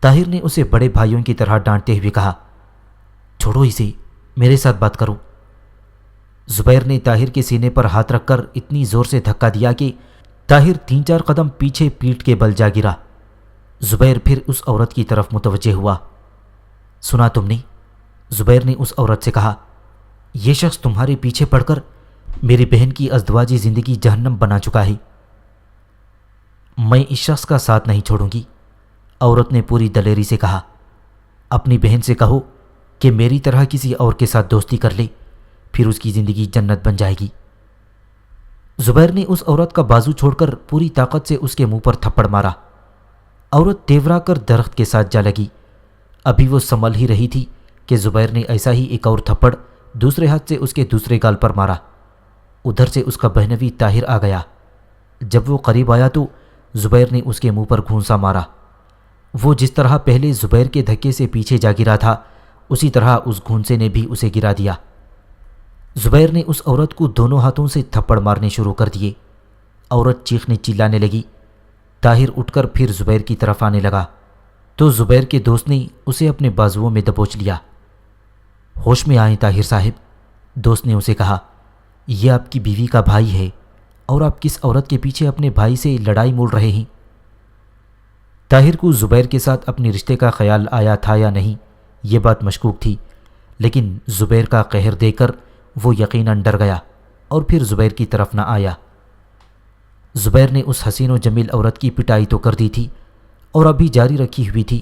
طاہر نے اسے بڑے بھائیوں کی طرح ڈانٹتے ہوئے کہا، چھوڑو اسے، میرے ساتھ بات کرو۔ زبیر نے طاہر کے سینے پر ہاتھ رکھ کر اتنی زور سے دھکا دیا کہ طاہر 3-4 قدم پیچھے پیٹ کے بل جا گرا۔ زبیر پھر اس عورت کی طرف متوجہ ہوا۔ سنا تم نے؟ زبیر نے اس عورت سے کہا، یہ شخص تمہارے پیچھے پڑ کر میری بہن کی ازدواجی زندگی جہنم بنا چکا ہے۔ میں اس شخص کا ساتھ نہیں چھوڑوں گی، عورت نے پوری دلیری سے کہا۔ اپنی بہن سے کہو کہ میری طرح کسی اور کے ساتھ دوستی کر لے، پھر اس کی زندگی جنت بن جائے گی۔ زبیر نے اس عورت کا بازو چھوڑ کر پوری طاقت سے اس کے منہ پر تھپڑ مارا۔ عورت تیورا کر درخت کے ساتھ جا لگی۔ ابھی وہ سنبھل ہی رہی تھی کہ زبیر نے ایسا ہی ایک اور تھپڑ دوسرے ہاتھ سے اس کے دوسرے گال پر مارا۔ ادھر سے اس کا بہنوی طاہر آ گیا۔ جب وہ قریب آیا تو زبیر نے اس کے منہ پر گھونسا مارا۔ وہ جس طرح پہلے زبیر کے دھکے سے پیچھے جا گرا تھا اسی طرح اس گھونسے نے بھی اسے گرا دیا۔ زبیر نے اس عورت کو دونوں ہاتھوں سے تھپڑ مارنے شروع کر دیے۔ عورت چیخنے چلانے لگی۔ طاہر اٹھ کر پھر زبیر کی طرف آنے لگا تو زبیر کے دوست نے اسے اپنے بازوؤں میں دبوچ لیا۔ ہوش میں آئیں طاہر صاحب، دوست نے اسے کہا، یہ آپ کی بیوی کا بھائی ہے اور آپ کس عورت کے پیچھے اپنے بھائی سے لڑائی موڑ رہے ہیں؟ طاہر کو زبیر کے ساتھ اپنے رشتے کا خیال آیا تھا یا نہیں یہ بات مشکوک تھی، لیکن زبیر کا قہر دے کر وہ یقیناً ڈر گیا اور پھر زبیر کی طرف نہ آیا۔ زبیر نے اس حسین و جمیل عورت کی پٹائی تو کر دی تھی اور ابھی جاری رکھی ہوئی تھی،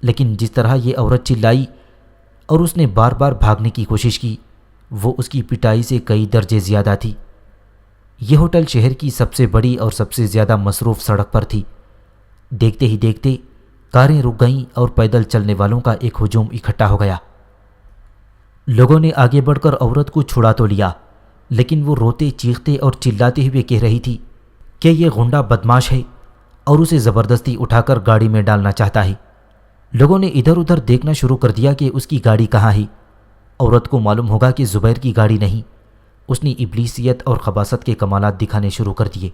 لیکن جس طرح یہ عورت چلائی اور اس نے بار بار بھاگنے کی کوشش کی وہ اس کی پٹائی سے کئی درجے زیادہ تھی۔ یہ ہوٹل شہر کی سب سے بڑی اور سب سے زیادہ مصروف سڑک پر تھی۔ دیکھتے ہی دیکھتے کاریں رک گئیں اور پیدل چلنے والوں کا ایک ہجوم اکٹھا ہو گیا۔ لوگوں نے آگے بڑھ کر عورت کو چھڑا تو لیا، لیکن وہ روتے چیختے اور چلاتے ہوئے کہہ رہی تھی کہ یہ غنڈہ بدماش ہے اور اسے زبردستی اٹھا کر گاڑی میں ڈالنا چاہتا ہے۔ لوگوں نے ادھر ادھر دیکھنا شروع کر دیا کہ اس کی گاڑی کہاں ہے۔ عورت کو معلوم ہوگا کہ زبیر کی گاڑی نہیں۔ اس نے ابلیسیت اور خباثت کے کمالات دکھانے شروع کر دیے۔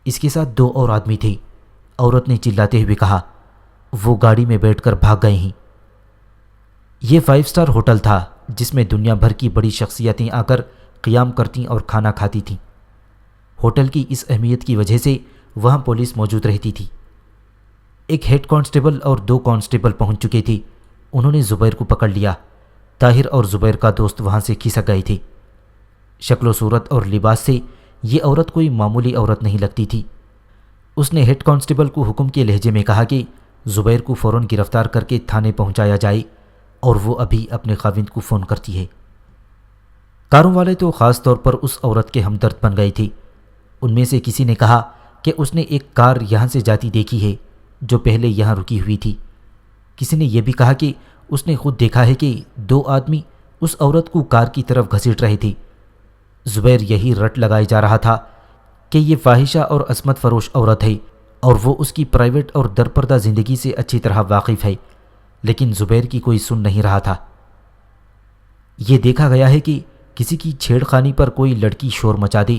اس کے ساتھ دو اور آدمی تھے۔ عورت نے چلاتے ہوئے کہا، وہ گاڑی میں بیٹھ کر بھاگ گئے ہیں۔ یہ 5 اسٹار ہوٹل تھا جس میں دنیا بھر کی بڑی شخصیتیں آ کر قیام کرتیں اور کھانا کھاتی تھیں۔ ہوٹل کی اس اہمیت کی وجہ سے وہاں پولیس موجود رہتی تھی۔ ایک ہیڈ کانسٹیبل اور 2 کانسٹیبل پہنچ چکے تھے۔ انہوں نے زبیر کو پکڑ لیا۔ طاہر اور زبیر کا دوست وہاں سے کھسک گئے تھے۔ شکل و صورت اور لباس سے یہ عورت کوئی معمولی عورت نہیں لگتی تھی۔ اس نے ہیڈ کانسٹیبل کو حکم کے لہجے میں کہا کہ زبیر کو فوراً گرفتار کر کے تھانے پہنچایا جائے اور وہ ابھی اپنے خاوند کو فون کرتی ہے۔ کاروں والے تو خاص طور پر اس عورت کے ہمدرد بن گئے تھے۔ ان میں سے کسی نے کہا کہ اس نے ایک کار یہاں سے جاتی دیکھی ہے جو پہلے یہاں رکی ہوئی تھی۔ کسی نے یہ بھی کہا کہ اس نے خود دیکھا ہے کہ 2 آدمی اس عورت کو کار کی طرف گھسیٹ رہے تھے۔ زبیر یہی رٹ لگائے جا رہا تھا کہ یہ فاحشہ اور عصمت فروش عورت ہے اور وہ اس کی پرائیویٹ اور درپردہ زندگی سے اچھی طرح واقف ہے، لیکن زبیر کی کوئی سن نہیں رہا تھا۔ یہ دیکھا گیا ہے کہ کسی کی چھیڑ خانی پر کوئی لڑکی شور مچا دے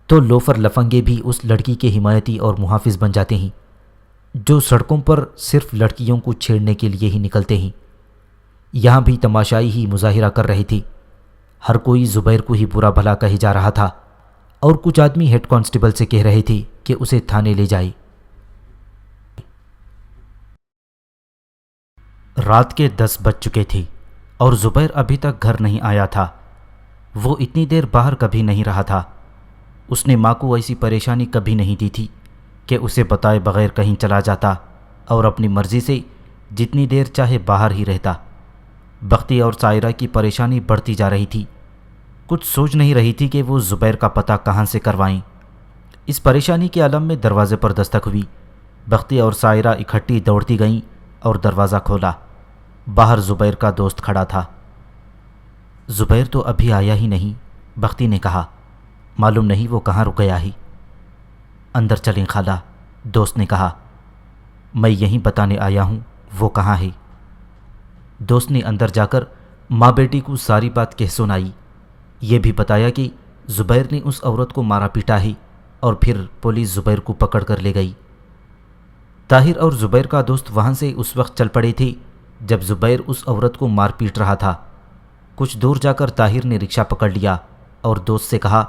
تو لوفر لفنگے بھی اس لڑکی کے حمایتی اور محافظ بن جاتے ہیں جو سڑکوں پر صرف لڑکیوں کو چھیڑنے کے لیے ہی نکلتے ہیں۔ یہاں بھی تماشائی ہی مظاہرہ کر رہے تھے۔ ہر کوئی زبیر کو ہی برا بھلا کہے جا رہا تھا اور کچھ آدمی ہیڈ کانسٹیبل سے کہہ رہے تھے کہ اسے تھانے لے جائے۔ رات کے 10 بج چکے تھے اور زبیر ابھی تک گھر نہیں آیا تھا۔ وہ اتنی دیر باہر کبھی نہیں رہا تھا۔ اس نے ماں کو ایسی پریشانی کبھی نہیں دی تھی کہ اسے بتائے بغیر کہیں چلا جاتا اور اپنی مرضی سے جتنی دیر چاہے باہر ہی رہتا۔ بختی اور سائرہ کی پریشانی بڑھتی جا رہی تھی۔ کچھ سوچ نہیں رہی تھی کہ وہ زبیر کا پتہ کہاں سے کروائیں۔ اس پریشانی کے عالم میں دروازے پر دستک ہوئی۔ بختی اور سائرہ اکٹھی دوڑتی گئیں اور دروازہ کھولا۔ باہر زبیر کا دوست کھڑا تھا۔ زبیر تو ابھی آیا ہی نہیں، بختی نے کہا۔ معلوم نہیں وہ کہاں رک گیا ہے۔ اندر چلیں خالہ، دوست نے کہا۔ میں یہیں بتانے آیا ہوں وہ کہاں ہے۔ دوست نے اندر جا کر ماں بیٹی کو ساری بات کہہ سنائی۔ یہ بھی بتایا کہ زبیر نے اس عورت کو مارا پیٹا ہے اور پھر پولیس زبیر کو پکڑ کر لے گئی۔ طاہر اور زبیر کا دوست وہاں سے اس وقت چل پڑے تھے جب زبیر اس عورت کو مار پیٹ رہا تھا۔ کچھ دور جا کر طاہر نے رکشہ پکڑ لیا اور دوست سے کہا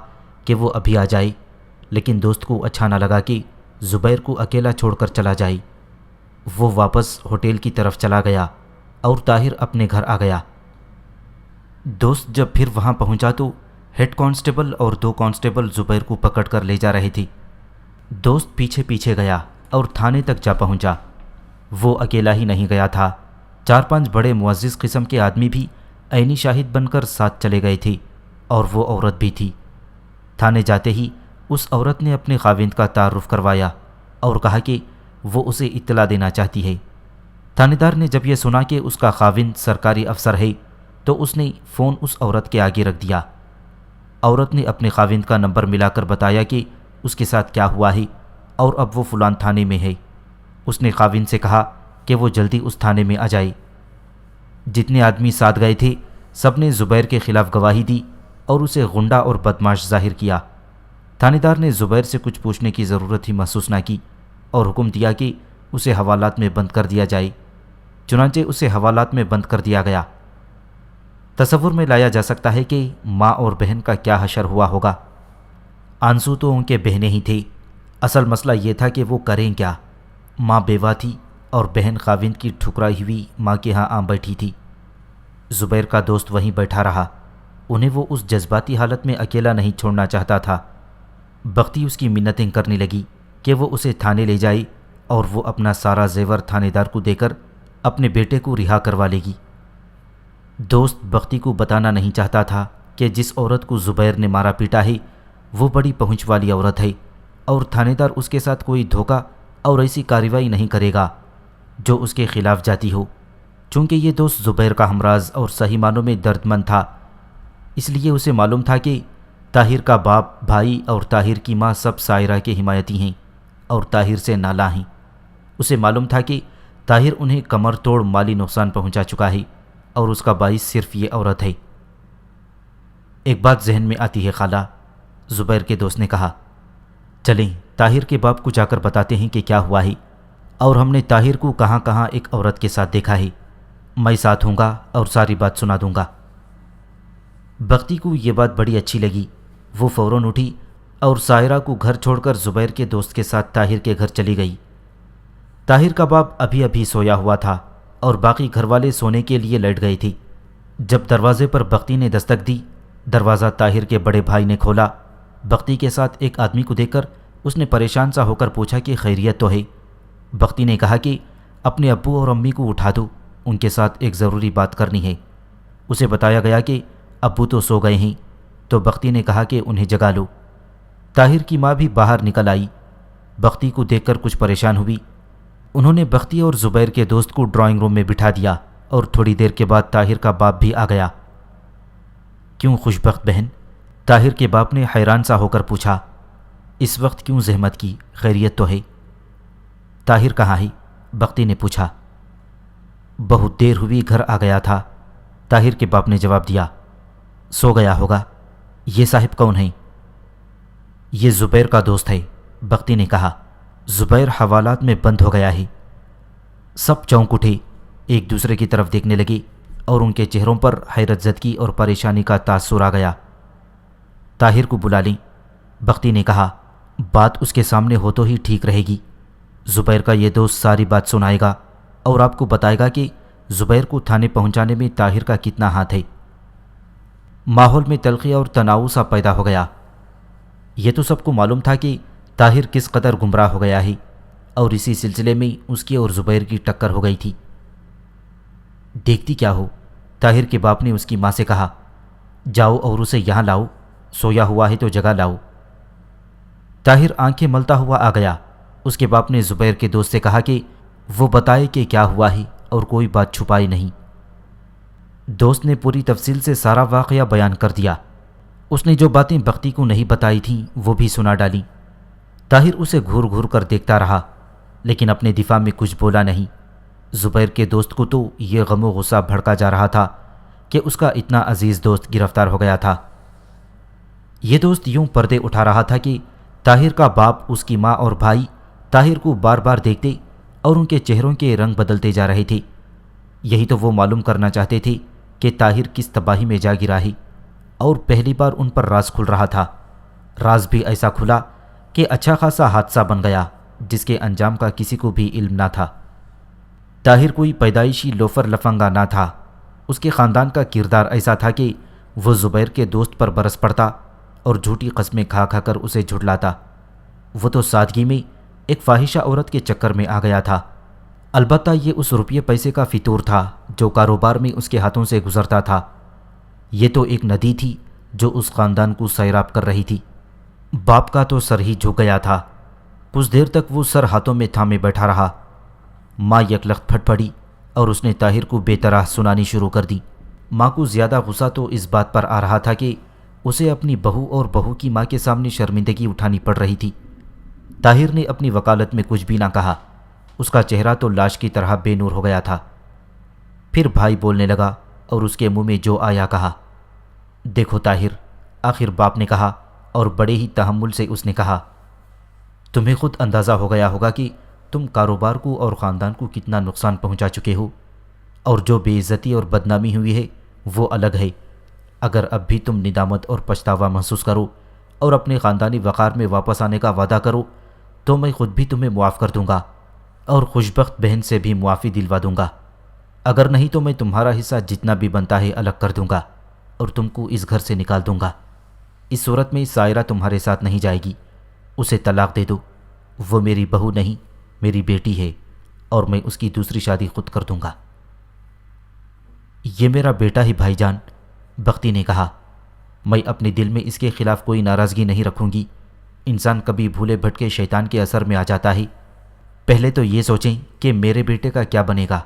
کہ وہ ابھی آ جائے، لیکن دوست کو اچھا نہ لگا کہ زبیر کو اکیلا چھوڑ کر چلا جائے۔ وہ واپس ہوٹل کی طرف چلا گیا اور طاہر اپنے گھر آ گیا۔ دوست جب پھر وہاں پہنچا تو ہیڈ کانسٹیبل اور 2 کانسٹیبل زبیر کو پکڑ کر لے جا رہے تھے۔ دوست پیچھے پیچھے گیا اور تھانے تک جا پہنچا۔ وہ اکیلا ہی نہیں گیا تھا، 4-5 بڑے معزز قسم کے آدمی بھی عینی شاہد بن کر ساتھ چلے گئے تھے اور وہ عورت بھی تھی۔ تھانے جاتے ہی اس عورت نے اپنے خاوند کا تعارف کروایا اور کہا کہ وہ اسے اطلاع دینا چاہتی ہے۔ تھانے دار نے جب یہ سنا کہ اس کا خاوند سرکاری افسر ہے تو اس نے فون اس عورت کے آگے رکھ دیا۔ عورت نے اپنے خاوند کا نمبر ملا کر بتایا کہ اس کے ساتھ کیا ہوا ہے اور اب وہ فلان تھانے میں ہے۔ اس نے خاوند سے کہا کہ وہ جلدی اس تھانے میں آ جائے۔ جتنے آدمی ساتھ گئے تھے سب نے زبیر کے خلاف گواہی دی اور اسے غنڈہ اور بدماش ظاہر کیا۔ تھانے دار نے زبیر سے کچھ پوچھنے کی ضرورت ہی محسوس نہ کی اور حکم دیا کہ اسے حوالات میں بند کر دیا جائے۔ چنانچہ اسے حوالات میں بند کر دیا گیا۔ تصور میں لایا جا سکتا ہے کہ ماں اور بہن کا کیا حشر ہوا ہوگا۔ آنسو تو ان کے بہنے ہی تھے، اصل مسئلہ یہ تھا کہ وہ کریں کیا۔ ماں بیوہ تھی اور بہن خاوند کی ٹھکرائی ہوئی ماں کے ہاں آ بیٹھی تھی۔ زبیر کا دوست وہیں بیٹھا رہا، انہیں وہ اس جذباتی حالت میں اکیلا نہیں چھوڑنا چاہتا تھا۔ بختی اس کی منتیں کرنے لگی کہ وہ اسے تھانے لے جائے اور وہ اپنا سارا زیور تھانے دار کو دے کر اپنے بیٹے کو رہا کروا لے گی۔ دوست بختی کو بتانا نہیں چاہتا تھا کہ جس عورت کو زبیر نے مارا پیٹا ہے وہ بڑی پہنچ والی عورت ہے اور تھانے دار اس کے ساتھ کوئی دھوکہ اور ایسی کارروائی نہیں کرے گا جو اس کے خلاف جاتی ہو۔ چونکہ یہ دوست زبیر کا ہمراز اور صحیح معنوں میں درد مند تھا، اس لیے اسے معلوم تھا کہ طاہر کا باپ، بھائی اور طاہر کی ماں سب سائرہ کے حمایتی ہیں اور طاہر سے نالاں ہیں۔ اسے معلوم تھا کہ طاہر انہیں کمر توڑ مالی نقصان پہنچا چکا ہے اور اس کا باعث صرف یہ عورت ہے۔ ایک بات ذہن میں آتی ہے خالہ، زبیر کے دوست نے کہا، چلیں طاہر کے باپ کو جا کر بتاتے ہیں کہ کیا ہوا ہے اور ہم نے طاہر کو کہاں کہاں ایک عورت کے ساتھ دیکھا ہے۔ میں ساتھ ہوں گا اور ساری بات سنا دوں گا۔ بختی کو یہ بات بڑی اچھی لگی، وہ فوراً اٹھی اور سائرہ کو گھر چھوڑ کر زبیر کے دوست کے ساتھ طاہر کے گھر چلی گئی۔ طاہر کا باپ ابھی ابھی سویا ہوا تھا اور باقی گھر والے سونے کے لیے لیٹ گئے تھے۔ جب دروازے پر بختی نے دستک دی، دروازہ طاہر کے بڑے بھائی نے کھولا۔ بختی کے ساتھ ایک آدمی کو دیکھ کر اس نے پریشان سا ہو کر پوچھا کہ خیریت تو ہے؟ بختی نے کہا کہ اپنے ابو اور امی کو اٹھا دو، ان کے ساتھ ایک ضروری بات کرنی ہے۔ اسے بتایا گیا کہ ابو تو سو گئے ہیں، تو بختی نے کہا کہ انہیں جگا لو۔ طاہر کی ماں بھی باہر نکل آئی، بختی کو دیکھ کر کچھ پریشان ہوئی۔ انہوں نے بختی اور زبیر کے دوست کو ڈرائنگ روم میں بٹھا دیا اور تھوڑی دیر کے بعد طاہر کا باپ بھی آ گیا۔ کیوں خوشبخت بہن؟ طاہر کے باپ نے حیران سا ہو کر پوچھا، اس وقت کیوں زحمت کی؟ خیریت تو ہے؟ طاہر کہاں ہے؟ بختی نے پوچھا۔ بہت دیر ہوئی گھر آ گیا تھا، طاہر کے باپ نے جواب دیا۔ سو گیا ہوگا۔ یہ صاحب کون ہیں؟ یہ زبیر کا دوست ہے، بختی نے کہا۔ زبیر حوالات میں بند ہو گیا ہے۔ سب چونک اٹھے، ایک دوسرے کی طرف دیکھنے لگے اور ان کے چہروں پر حیرت زدگی اور پریشانی کا تاثر آ گیا۔ طاہر کو بلا لیں، بختی نے کہا، بات اس کے سامنے ہو تو ہی ٹھیک رہے گی۔ زبیر کا یہ دوست ساری بات سنائے گا اور آپ کو بتائے گا کہ زبیر کو تھانے پہنچانے میں طاہر کا کتنا ہاتھ ہے۔ ماحول میں تلخی اور تناؤ سا پیدا ہو گیا۔ یہ تو سب کو معلوم تھا کہ طاہر کس قدر گمراہ ہو گیا ہے اور اسی سلسلے میں اس کی اور زبیر کی ٹکر ہو گئی تھی۔ دیکھتی کیا ہو؟ طاہر کے باپ نے اس کی ماں سے کہا، جاؤ اور اسے یہاں لاؤ، سویا ہوا ہے تو جگہ لاؤ۔ طاہر آنکھیں ملتا ہوا آ گیا۔ اس کے باپ نے زبیر کے دوست سے کہا کہ وہ بتائے کہ کیا ہوا ہے اور کوئی بات چھپائے نہیں۔ دوست نے پوری تفصیل سے سارا واقعہ بیان کر دیا۔ اس نے جو باتیں بختی کو نہیں بتائی تھیں وہ بھی سنا ڈالیں۔ طاہر اسے گھور گھور کر دیکھتا رہا لیکن اپنے دفاع میں کچھ بولا نہیں۔ زبیر کے دوست کو تو یہ غم و غصہ بھڑکا جا رہا تھا کہ اس کا اتنا عزیز دوست گرفتار ہو گیا تھا۔ یہ دوست یوں پردے اٹھا رہا تھا کہ طاہر کا باپ، اس کی ماں اور بھائی طاہر کو بار بار دیکھتے اور ان کے چہروں کے رنگ بدلتے جا رہے تھے۔ یہی تو وہ معلوم کرنا چاہتے تھے کہ طاہر کس تباہی میں جا گرا ہے، اور پہلی بار ان پر راز کھل رہا تھا۔ راز بھی ایسا کھلا کہ اچھا خاصا حادثہ بن گیا جس کے انجام کا کسی کو بھی علم نہ تھا۔ طاہر کوئی پیدائشی لوفر لفنگا نہ تھا۔ اس کے خاندان کا کردار ایسا تھا کہ وہ زبیر کے دوست پر برس پڑتا اور جھوٹی قسمیں کھا کھا کر اسے جھٹلاتا۔ وہ تو سادگی میں ایک فاحشہ عورت کے چکر میں آ گیا تھا۔ البتہ یہ اس روپیے پیسے کا فطور تھا جو کاروبار میں اس کے ہاتھوں سے گزرتا تھا۔ یہ تو ایک ندی تھی جو اس خاندان کو سیراب کر رہی تھی۔ باپ کا تو سر ہی جھک گیا تھا۔ کچھ دیر تک وہ سر ہاتھوں میں تھامے بیٹھا رہا۔ ماں یکلخت پھٹ پڑی اور اس نے طاہر کو بے طرح سنانی شروع کر دی۔ ماں کو زیادہ غصہ تو اس بات پر آ رہا تھا کہ اسے اپنی بہو اور بہو کی ماں کے سامنے شرمندگی اٹھانی پڑ رہی تھی۔ طاہر نے اپنی وکالت میں کچھ بھی نہ کہا۔ اس کا چہرہ تو لاش کی طرح بے نور ہو گیا تھا۔ پھر بھائی بولنے لگا اور اس کے منہ میں جو آیا کہا۔ دیکھو طاہر، آخر باپ نے کہا اور بڑے ہی تحمل سے اس نے کہا، تمہیں خود اندازہ ہو گیا ہوگا کہ تم کاروبار کو اور خاندان کو کتنا نقصان پہنچا چکے ہو، اور جو بے عزتی اور بدنامی ہوئی ہے وہ الگ ہے۔ اگر اب بھی تم ندامت اور پچھتاوا محسوس کرو اور اپنے خاندانی وقار میں واپس آنے کا وعدہ کرو تو میں خود بھی تمہیں معاف کر دوں گا اور خوشبخت بہن سے بھی معافی دلوا دوں گا۔ اگر نہیں تو میں تمہارا حصہ جتنا بھی بنتا ہے الگ کر دوں گا اور تم کو اس گھر سے نکال دوں گا۔ اس صورت میں سائرہ تمہارے ساتھ نہیں جائے گی، اسے طلاق دے دو۔ وہ میری بہو نہیں، میری بیٹی ہے اور میں اس کی دوسری شادی خود کر دوں گا۔ یہ میرا بیٹا ہی بھائی جان، بختی نے کہا۔ میں اپنے دل میں اس کے خلاف کوئی ناراضگی نہیں رکھوں گی۔ انسان کبھی بھولے بھٹکے شیطان کے اثر میں آ جاتا ہے۔ پہلے تو یہ سوچیں کہ میرے بیٹے کا کیا بنے گا۔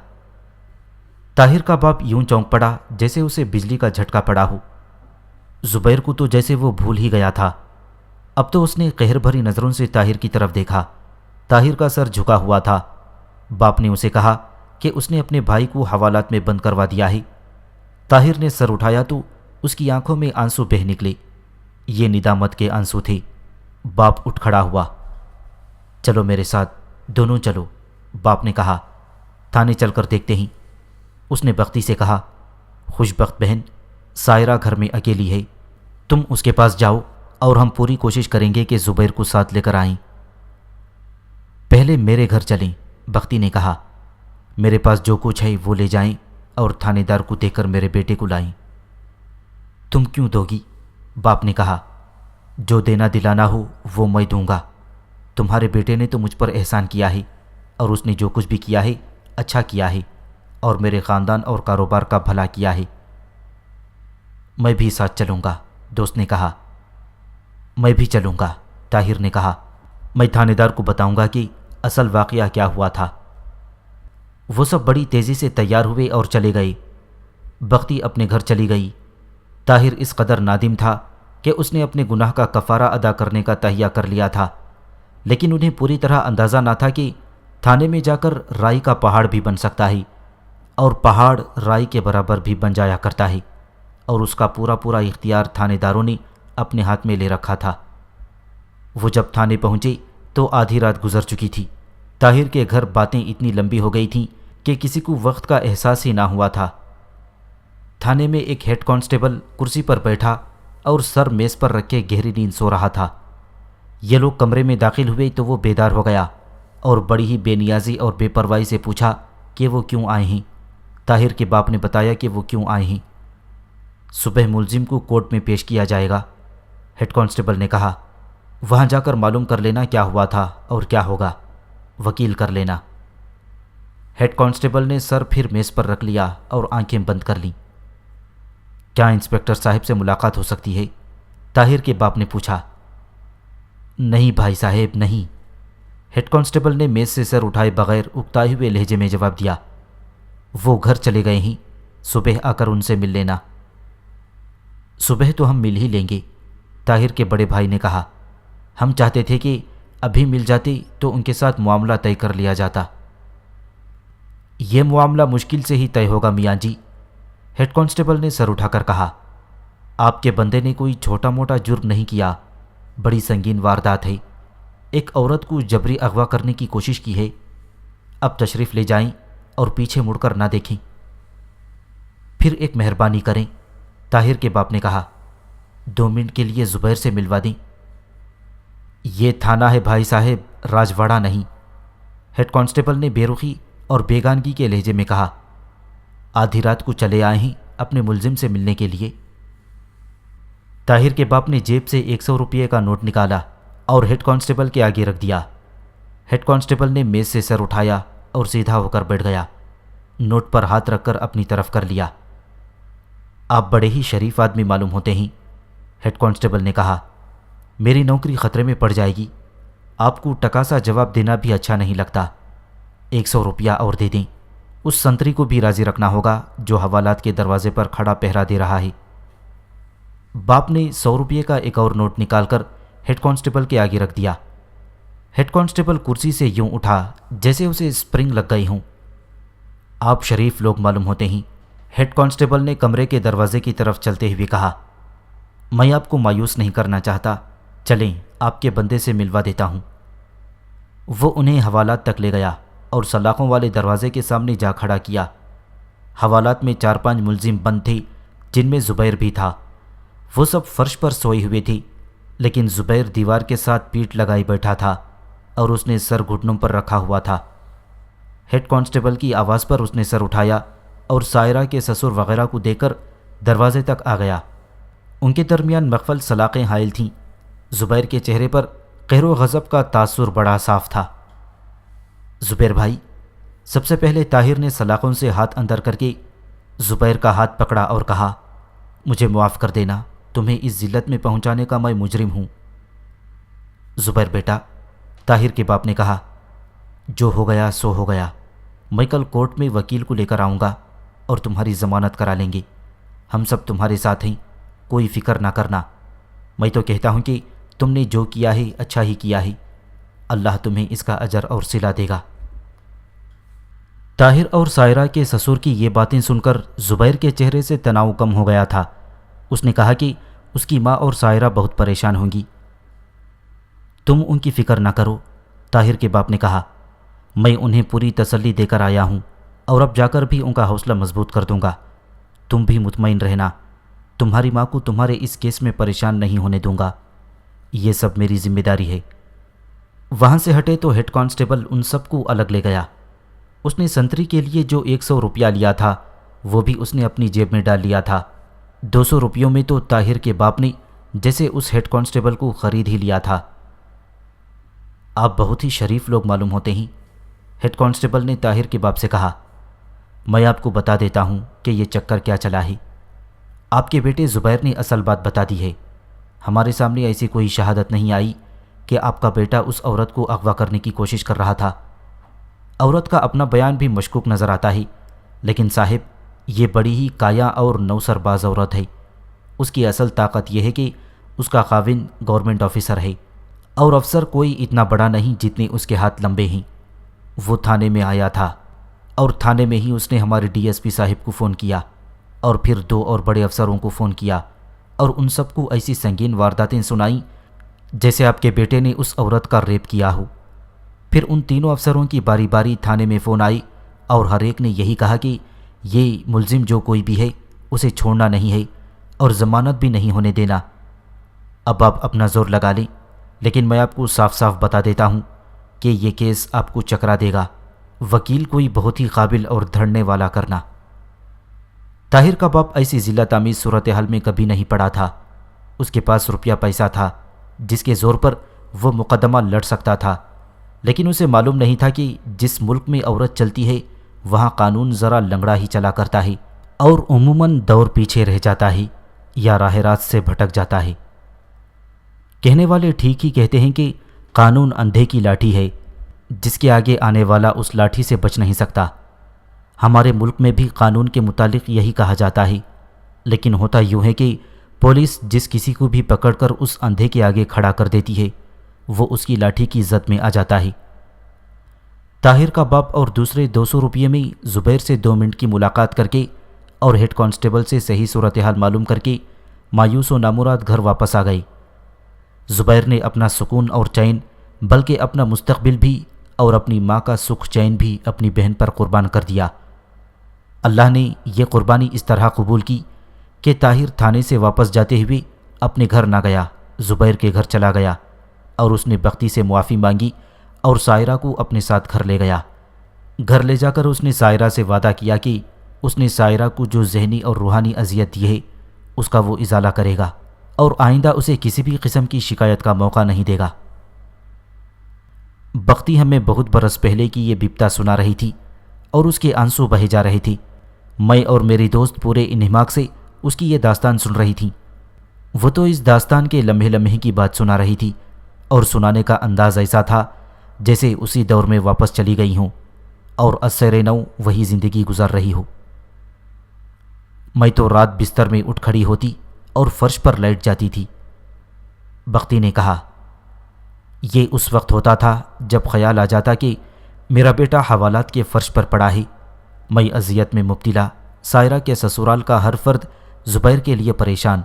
طاہر کا باپ یوں چونک پڑا جیسے اسے بجلی کا جھٹکا پڑا ہو۔ زبیر کو تو جیسے وہ بھول ہی گیا تھا۔ اب تو اس نے قہر بھری نظروں سے طاہر کی طرف دیکھا۔ طاہر کا سر جھکا ہوا تھا۔ باپ نے اسے کہا کہ اس نے اپنے بھائی کو حوالات میں بند کروا دیا ہے۔ طاہر نے سر اٹھایا تو اس کی آنکھوں میں آنسو بہہ نکلے۔ یہ ندامت کے آنسو تھے۔ باپ اٹھ کھڑا ہوا۔ چلو میرے ساتھ، دونوں چلو، باپ نے کہا۔ تھانے چل کر دیکھتے ہیں۔ اس نے بختی سے کہا، خوشبخت بہن، سائرہ گھر میں اکیلی ہے، تم اس کے پاس جاؤ اور ہم پوری کوشش کریں گے کہ زبیر کو ساتھ لے کر آئیں۔ پہلے میرے گھر چلیں، بختی نے کہا۔ میرے پاس جو کچھ ہے وہ لے جائیں اور تھانے دار کو دے کر میرے بیٹے کو لائیں۔ تم کیوں دو گی؟ باپ نے کہا۔ جو دینا دلانا ہو وہ میں دوں گا۔ تمہارے بیٹے نے تو مجھ پر احسان کیا ہے اور اس نے جو کچھ بھی کیا ہے اچھا کیا ہے اور میرے خاندان اور کاروبار کا بھلا کیا ہے۔ میں بھی ساتھ چلوں گا، دوست نے کہا۔ میں بھی چلوں گا، طاہر نے کہا۔ میں تھانے دار کو بتاؤں گا کہ اصل واقعہ کیا ہوا تھا۔ وہ سب بڑی تیزی سے تیار ہوئے اور چلے گئے۔ بختی اپنے گھر چلی گئی۔ طاہر اس قدر نادم تھا کہ اس نے اپنے گناہ کا کفارہ ادا کرنے کا تہیہ کر لیا تھا، لیکن انہیں پوری طرح اندازہ نہ تھا کہ تھانے میں جا کر رائی کا پہاڑ بھی بن سکتا ہے اور پہاڑ رائی کے برابر بھی بن جایا کرتا ہے، اور اس کا پورا پورا اختیار تھانے داروں نے اپنے ہاتھ میں لے رکھا تھا۔ وہ جب تھانے پہنچے تو آدھی رات گزر چکی تھی۔ طاہر کے گھر باتیں اتنی لمبی ہو گئی تھیں کہ کسی کو وقت کا احساس ہی نہ ہوا تھا۔ تھانے میں ایک ہیڈ کانسٹیبل کرسی پر بیٹھا اور سر میز پر رکھ کے گہری نیند سو رہا تھا۔ یہ لوگ کمرے میں داخل ہوئے تو وہ بیدار ہو گیا اور بڑی ہی بے نیازی اور بے پرواہی سے پوچھا کہ وہ کیوں آئے ہیں۔ طاہر کے باپ نے بتایا کہ وہ کیوں آئے ہیں۔ صبح ملزم کو کورٹ میں پیش کیا جائے گا، ہیڈ کانسٹیبل نے کہا۔ وہاں جا کر معلوم کر لینا کیا ہوا تھا اور کیا ہوگا، وکیل کر لینا۔ ہیڈ کانسٹیبل نے سر پھر میز پر رکھ لیا اور آنکھیں بند کر لیں۔ کیا انسپکٹر صاحب سے ملاقات ہو سکتی ہے؟ طاہر کے باپ نے پوچھا۔ نہیں بھائی صاحب، نہیں، ہیڈ کانسٹیبل نے میز سے سر اٹھائے بغیر اکتائے ہوئے لہجے میں جواب دیا۔ وہ گھر چلے گئے ہیں، صبح آ کر ان سے مل لینا۔ صبح تو ہم مل ہی لیں گے، طاہر کے بڑے بھائی نے کہا۔ ہم چاہتے تھے کہ ابھی مل جاتے تو ان کے ساتھ معاملہ طے کر لیا جاتا۔ یہ معاملہ مشکل سے ہی طے ہوگا میاں جی، ہیڈ کانسٹیبل نے سر اٹھا کر کہا۔ آپ کے بندے نے کوئی چھوٹا موٹا جرم نہیں کیا، بڑی سنگین واردات ہے۔ ایک عورت کو جبری اغوا کرنے کی کوشش کی ہے۔ اب تشریف لے جائیں اور پیچھے مڑ کر نہ دیکھیں۔ پھر ایک مہربانی کریں، طاہر کے باپ نے کہا۔ 2 منٹ کے لیے زبیر سے ملوا دیں۔ یہ تھانہ ہے بھائی صاحب، راجواڑہ نہیں، ہیڈ کانسٹیبل نے بے رخی اور بیگانگی کے لہجے میں کہا۔ آدھی رات کو چلے آئے ہیں اپنے ملزم سے ملنے کے لیے۔ طاہر کے باپ نے جیب سے 100 روپے کا نوٹ نکالا اور ہیڈ کانسٹیبل کے آگے رکھ دیا۔ ہیڈ کانسٹیبل نے میز سے سر اٹھایا اور سیدھا ہو کر بیٹھ گیا، نوٹ پر ہاتھ رکھ کر اپنی طرف کر لیا۔ آپ بڑے ہی شریف آدمی معلوم ہوتے ہیں، ہیڈ کانسٹیبل نے کہا۔ میری نوکری خطرے میں پڑ جائے گی۔ آپ کو ٹکاسا جواب دینا بھی اچھا نہیں لگتا۔ 100 روپیہ اور دے دیں۔ اس سنتری کو بھی راضی رکھنا ہوگا جو حوالات کے دروازے پر کھڑا پہرا دے رہا ہے۔ باپ نے 100 روپے کا ایک اور نوٹ نکال کر ہیڈ کانسٹیبل کے آگے رکھ دیا۔ ہیڈ کانسٹیبل کرسی سے یوں اٹھا جیسے اسے اسپرنگ لگ گئی ہوں۔ آپ شریف لوگ معلوم ہوتے ہیں، ہیڈ کانسٹیبل نے کمرے کے دروازے کی طرف چلتے ہوئے کہا۔ میں آپ کو مایوس نہیں کرنا چاہتا، چلیں آپ کے بندے سے ملوا دیتا ہوں۔ وہ انہیں حوالات تک لے گیا اور سلاخوں والے دروازے کے سامنے جا کھڑا کیا۔ حوالات میں 4-5 ملزم بند تھے جن میں زبیر بھی تھا۔ وہ سب فرش پر سوئے ہوئے تھے، لیکن زبیر دیوار کے ساتھ پیٹھ لگائی بیٹھا تھا اور اس نے سر گھٹنوں پر رکھا ہوا تھا۔ ہیڈ کانسٹیبل کی آواز پر اس نے سر اٹھایا اور سائرہ کے سسر وغیرہ کو دے کر دروازے تک آ گیا۔ ان کے درمیان مغفل سلاخیں حائل تھیں۔ زبیر کے چہرے پر قہر و غضب کا تاثر بڑا صاف تھا۔ زبیر بھائی، سب سے پہلے طاہر نے سلاخوں سے ہاتھ اندر کر کے زبیر کا ہاتھ پکڑا اور کہا، مجھے معاف کر دینا، تمہیں اس ذلت میں پہنچانے کا میں مجرم ہوں۔ زبیر بیٹا، طاہر کے باپ نے کہا، جو ہو گیا سو ہو گیا۔ میں کل کورٹ میں وکیل کو لے کر آؤں گا اور تمہاری ضمانت کرا لیں گے۔ ہم سب تمہارے ساتھ ہیں، کوئی فکر نہ کرنا۔ میں تو کہتا ہوں کہ تم نے جو کیا ہے اچھا ہی کیا ہے، اللہ تمہیں اس کا اجر اور صلہ دے گا۔ طاہر اور سائرہ کے سسر کی یہ باتیں سن کر زبیر کے چہرے سے تناؤ کم ہو گیا تھا۔ اس نے کہا کہ اس کی ماں اور سائرہ بہت پریشان ہوں گی۔ تم ان کی فکر نہ کرو، طاہر کے باپ نے کہا، میں انہیں پوری تسلی دے کر آیا ہوں اور اب جا کر بھی ان کا حوصلہ مضبوط کر دوں گا۔ تم بھی مطمئن رہنا، تمہاری ماں کو تمہارے اس کیس میں پریشان نہیں ہونے دوں گا، یہ سب میری ذمہ داری ہے۔ وہاں سے ہٹے تو ہیڈ کانسٹیبل ان سب کو الگ لے گیا۔ اس نے سنتری کے لیے جو 100 روپیہ لیا تھا وہ بھی اس نے اپنی جیب میں ڈال لیا تھا۔ 200 روپیوں میں تو طاہر کے باپ نے جیسے اس ہیڈ کانسٹیبل کو خرید ہی لیا تھا۔ آپ بہت ہی شریف لوگ معلوم ہوتے ہیں، ہیڈ کانسٹیبل نے طاہر کے باپ سے کہا۔ میں آپ کو بتا دیتا ہوں کہ یہ چکر کیا چلا ہے۔ آپ کے بیٹے زبیر نے اصل بات بتا دی ہے۔ ہمارے سامنے ایسی کوئی شہادت نہیں آئی کہ آپ کا بیٹا اس عورت کو اغوا کرنے کی کوشش کر رہا تھا۔ عورت کا اپنا بیان بھی مشکوک نظر آتا ہے، لیکن صاحب یہ بڑی ہی کایا اور نوسر باز عورت ہے۔ اس کی اصل طاقت یہ ہے کہ اس کا خاوند گورنمنٹ آفیسر ہے، اور افسر کوئی اتنا بڑا نہیں جتنے اس کے ہاتھ لمبے ہیں۔ وہ تھانے میں آیا تھا اور تھانے میں ہی اس نے ہمارے ڈی ایس پی صاحب کو فون کیا اور پھر 2 اور بڑے افسروں کو فون کیا اور ان سب کو ایسی سنگین وارداتیں سنائیں جیسے آپ کے بیٹے نے اس عورت کا ریپ کیا ہو۔ پھر ان تینوں افسروں کی باری باری تھانے میں فون آئی اور ہر ایک نے یہی کہا کہ یہ ملزم جو کوئی بھی ہے اسے چھوڑنا نہیں ہے اور ضمانت بھی نہیں ہونے دینا۔ اب آپ اپنا زور لگا لیں، لیکن میں آپ کو صاف صاف بتا دیتا ہوں کہ یہ کیس آپ کو چکرا دے گا۔ وکیل کوئی بہت ہی قابل اور دھڑنے والا کرنا۔ طاہر کا باپ ایسی ذلت آمیز صورتحال میں کبھی نہیں پڑا تھا۔ اس کے پاس روپیہ پیسہ تھا جس کے زور پر وہ مقدمہ لڑ سکتا تھا، لیکن اسے معلوم نہیں تھا کہ جس ملک میں عورت چلتی ہے وہاں قانون ذرا لنگڑا ہی چلا کرتا ہے اور عموماً دور پیچھے رہ جاتا ہے یا راہ راست سے بھٹک جاتا ہے۔ کہنے والے ٹھیک ہی کہتے ہیں کہ قانون اندھے کی لاٹھی ہے، جس کے آگے آنے والا اس لاٹھی سے بچ نہیں سکتا۔ ہمارے ملک میں بھی قانون کے متعلق یہی کہا جاتا ہے، لیکن ہوتا یوں ہے کہ پولیس جس کسی کو بھی پکڑ کر اس اندھے کے آگے کھڑا کر دیتی ہے وہ اس کی لاٹھی کی زد میں آ جاتا ہے۔ طاہر کا باپ اور دوسرے 200 روپیے میں زبیر سے 2 منٹ کی ملاقات کر کے اور ہیڈ کانسٹیبل سے صحیح صورتحال معلوم کر کے مایوس و نامراد گھر واپس آ گئے۔ زبیر نے اپنا سکون اور چین بلکہ اپنا مستقبل بھی اور اپنی ماں کا سکھ چین بھی اپنی بہن پر قربان کر دیا۔ اللہ نے یہ قربانی اس طرح قبول کی کہ طاہر تھانے سے واپس جاتے ہوئے اپنے گھر نہ گیا، زبیر کے گھر چلا گیا اور اس نے بختی سے معافی مانگی اور سائرہ کو اپنے ساتھ گھر لے گیا۔ گھر لے جا کر اس نے سائرہ سے وعدہ کیا کہ اس نے سائرہ کو جو ذہنی اور روحانی اذیت دی ہے اس کا وہ ازالہ کرے گا اور آئندہ اسے کسی بھی قسم کی شکایت کا موقع نہیں دے گا۔ بختی ہمیں بہت برس پہلے کی یہ بپتا سنا رہی تھی اور اس کے آنسو بہے جا رہے تھے۔ میں اور میری دوست پورے انہماک سے اس کی یہ داستان سن رہی تھیں۔ وہ تو اس داستان کے لمحے لمحے کی بات سنا رہی تھی اور سنانے کا انداز ایسا تھا جیسے اسی دور میں واپس چلی گئی ہوں اور اثر نو وہی زندگی گزار رہی ہو۔ میں تو رات بستر میں اٹھ کھڑی ہوتی اور فرش پر لیٹ جاتی تھی۔ بختی نے کہا، یہ اس وقت ہوتا تھا جب خیال آ جاتا کہ میرا بیٹا حوالات کے فرش پر پڑا ہے، میں اذیت میں مبتلا، سائرہ کے سسرال کا ہر فرد زبیر کے لیے پریشان،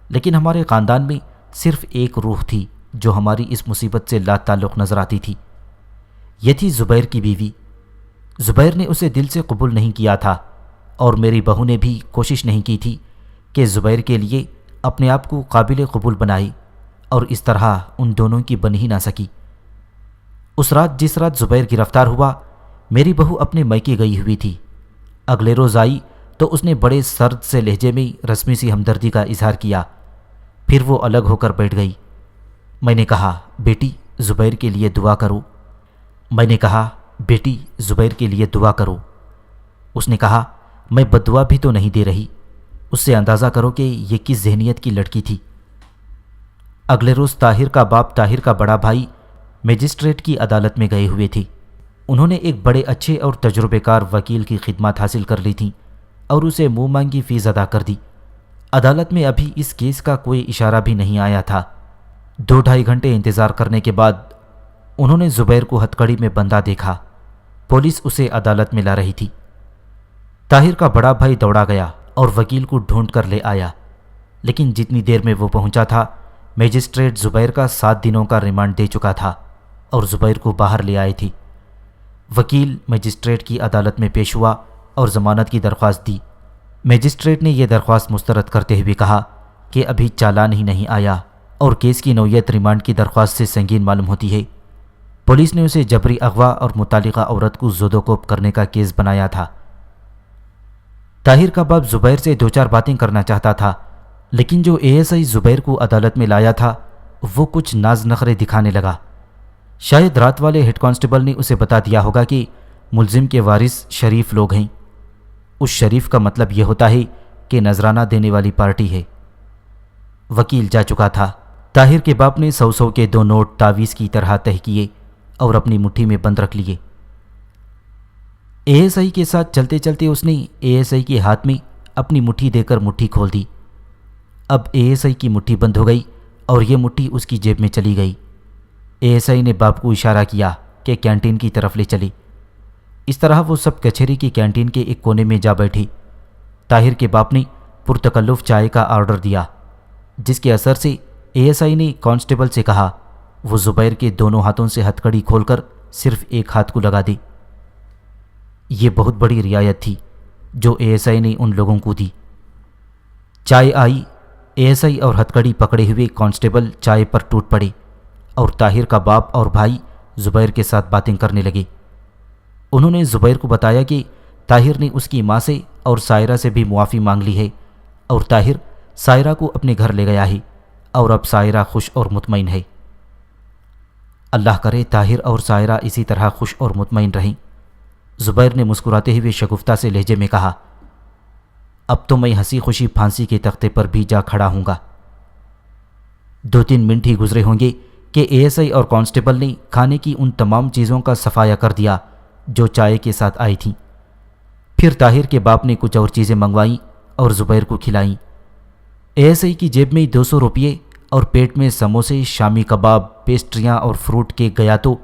لیکن ہمارے خاندان میں صرف ایک روح تھی جو ہماری اس مصیبت سے لا تعلق نظر آتی تھی۔ یہ تھی زبیر کی بیوی۔ زبیر نے اسے دل سے قبول نہیں کیا تھا اور میری بہو نے بھی کوشش نہیں کی تھی کہ زبیر کے لیے اپنے آپ کو قابل قبول بنائے، اور اس طرح ان دونوں کی بن ہی نہ سکی۔ اس رات جس رات زبیر گرفتار ہوا، میری بہو اپنے میکے گئی ہوئی تھی۔ اگلے روز آئی تو اس نے بڑے سرد سے لہجے میں رسمی سی ہمدردی کا اظہار کیا، پھر وہ الگ ہو کر بیٹھ گئی۔ میں نے کہا، بیٹی زبیر کے لیے دعا کرو۔ بیٹی زبیر کے لیے دعا کرو۔ اس نے کہا، میں بددعا بھی تو نہیں دے رہی، اس سے اندازہ کرو کہ یہ کس ذہنیت کی لڑکی تھی۔ اگلے روز طاہر کا باپ طاہر کا بڑا بھائی مجسٹریٹ کی عدالت میں گئے ہوئے تھے۔ انہوں نے ایک بڑے اچھے اور تجربے کار وکیل کی خدمات حاصل کر لی تھیں اور اسے منہ مانگی فیس ادا کر دی۔ عدالت میں ابھی اس کیس کا کوئی اشارہ بھی نہیں آیا تھا۔ 2-2.5 گھنٹے انتظار کرنے کے بعد انہوں نے زبیر کو ہتھکڑی میں بندھا دیکھا۔ پولیس اسے عدالت میں لا رہی تھی۔ طاہر کا بڑا بھائی دوڑا گیا اور وکیل کو ڈھونڈ کر لے آیا، لیکن جتنی دیر میں وہ پہنچا تھا، مجسٹریٹ زبیر کا 7 دنوں کا ریمانڈ دے چکا تھا اور زبیر کو باہر لے آئی تھی۔ وکیل مجسٹریٹ کی عدالت میں پیش ہوا اور ضمانت کی درخواست دی۔ مجسٹریٹ نے یہ درخواست مسترد کرتے ہوئے کہا کہ ابھی چالان ہی نہیں آیا اور کیس کی نوعیت ریمانڈ کی درخواست سے سنگین معلوم ہوتی ہے۔ پولیس نے اسے جبری اغوا اور متعلقہ عورت کو زد و کوب کرنے کا کیس بنایا تھا۔ طاہر کا باپ زبیر سے 2-4 باتیں کرنا چاہتا تھا، لیکن جو ASI زبیر کو عدالت میں لایا تھا وہ کچھ ناز نخرے دکھانے لگا۔ شاید رات والے ہیڈ کانسٹیبل نے اسے بتا دیا ہوگا کہ ملزم کے وارث شریف لوگ ہیں۔ اس شریف کا مطلب یہ ہوتا ہے کہ نذرانہ دینے والی پارٹی ہے۔ وکیل جا چکا تھا۔ طاہر کے باپ نے 100 کے 2 نوٹ تعویذ کی طرح تہہ کیے اور اپنی مٹھی میں بند رکھ لیے۔ ASI کے ساتھ چلتے چلتے اس نے ASI کے ہاتھ میں اپنی مٹھی دے کر مٹھی کھول دی۔ اب ASI کی مٹھی بند ہو گئی اور یہ مٹھی اس کی جیب میں چلی گئی۔ ASI نے باپ کو اشارہ کیا کہ کینٹین کی طرف لے چلے۔ اس طرح وہ سب کچہری کی کینٹین کے ایک کونے میں جا بیٹھی۔ طاہر کے باپ نے پرتکلف چائے کا آرڈر دیا، جس کے اثر سے ASI نے کانسٹیبل سے کہا وہ زبیر کے دونوں ہاتھوں سے ہتھکڑی کھول کر صرف ایک ہاتھ کو لگا دے۔ یہ بہت بڑی رعایت تھی جو ASI نے ان لوگوں کو دی۔ چائے آئی۔ ASI اور ہتھکڑی پکڑے ہوئے کانسٹیبل چائے پر ٹوٹ پڑے اور طاہر کا باپ اور بھائی زبیر کے ساتھ باتیں کرنے لگے۔ انہوں نے زبیر کو بتایا کہ طاہر نے اس کی ماں سے اور سائرہ سے بھی معافی مانگ لی ہے اور طاہر سائرہ کو اپنے گھر لے گیا ہے اور اب سائرہ خوش اور مطمئن ہے۔ اللہ کرے طاہر اور سائرہ اسی طرح خوش اور مطمئن رہیں۔ زبیر نے مسکراتے ہوئے شگفتہ سے لہجے میں کہا، اب تو میں ہنسی خوشی پھانسی کے تختے پر بھی جا کھڑا ہوں گا۔ 2-3 منٹ ہی گزرے ہوں گے کہ ASI اور کانسٹیبل نے کھانے کی ان تمام چیزوں کا صفایا کر دیا جو چائے کے ساتھ آئی تھیں۔ پھر طاہر کے باپ نے کچھ اور چیزیں منگوائیں اور زبیر کو کھلائیں۔ ASI کی جیب میں 200 روپیے اور پیٹ میں سموسے، شامی کباب، پیسٹریاں اور فروٹ کیک گیا تو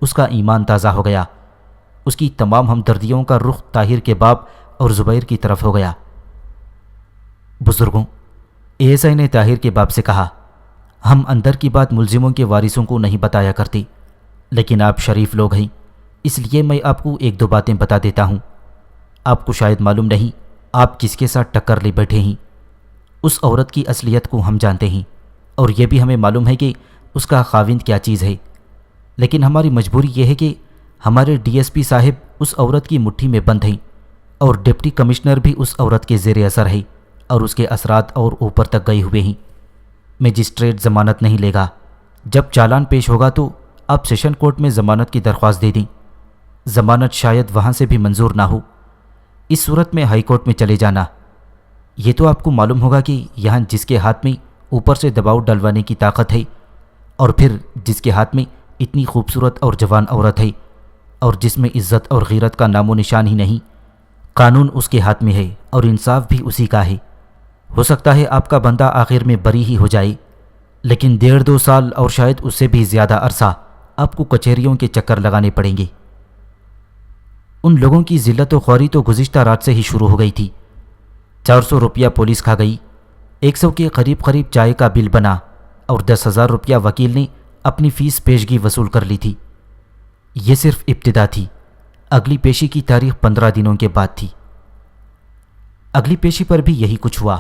اس کا ایمان تازہ ہو گیا۔ اس کی تمام ہمدردیوں کا رخ طاہر کے باپ اور زبیر کی طرف ہو گیا۔ بزرگوں، ASI نے طاہر کے باپ سے کہا، ہم اندر کی بات ملزموں کے وارثوں کو نہیں بتایا کرتے، لیکن آپ شریف لوگ ہیں، اس لیے میں آپ کو 1-2 باتیں بتا دیتا ہوں۔ آپ کو شاید معلوم نہیں آپ کس کے ساتھ ٹکر لے بیٹھے ہیں۔ اس عورت کی اصلیت کو ہم جانتے ہیں اور یہ بھی ہمیں معلوم ہے کہ اس کا خاوند کیا چیز ہے، لیکن ہماری مجبوری یہ ہے کہ ہمارے DSP صاحب اس عورت کی مٹھی میں بند ہیں اور ڈپٹی کمشنر بھی اس عورت کے زیر اثر ہے اور اس کے اثرات اور اوپر تک گئے ہوئے ہیں۔ مجسٹریٹ ضمانت نہیں لے گا۔ جب چالان پیش ہوگا تو آپ سیشن کورٹ میں ضمانت کی درخواست دے دیں۔ ضمانت شاید وہاں سے بھی منظور نہ ہو۔ اس صورت میں ہائی کورٹ میں چلے جانا۔ یہ تو آپ کو معلوم ہوگا کہ یہاں جس کے ہاتھ میں اوپر سے دباؤ ڈلوانے کی طاقت ہے، اور پھر جس کے ہاتھ میں اتنی خوبصورت اور جوان عورت ہے اور جس میں عزت اور غیرت کا نام و نشان ہی نہیں، قانون اس کے ہاتھ میں ہے اور انصاف بھی اسی کا ہے۔ ہو سکتا ہے آپ کا بندہ آخر میں بری ہی ہو جائے، لیکن 1.5-2 سال اور شاید اس سے بھی زیادہ عرصہ آپ کو کچہریوں کے چکر لگانے پڑیں گے۔ ان لوگوں کی ذلت و خواری تو گزشتہ رات سے ہی شروع ہو گئی تھی۔ 400 روپیہ پولیس کھا گئی، 100 کے قریب چائے کا بل بنا، اور 10,000 روپیہ وکیل نے اپنی فیس پیشگی وصول کر لی تھی۔ یہ صرف ابتدا تھی، اگلی پیشی کی تاریخ 15 دنوں کے بعد تھی۔ اگلی پیشی پر بھی یہی کچھ ہوا۔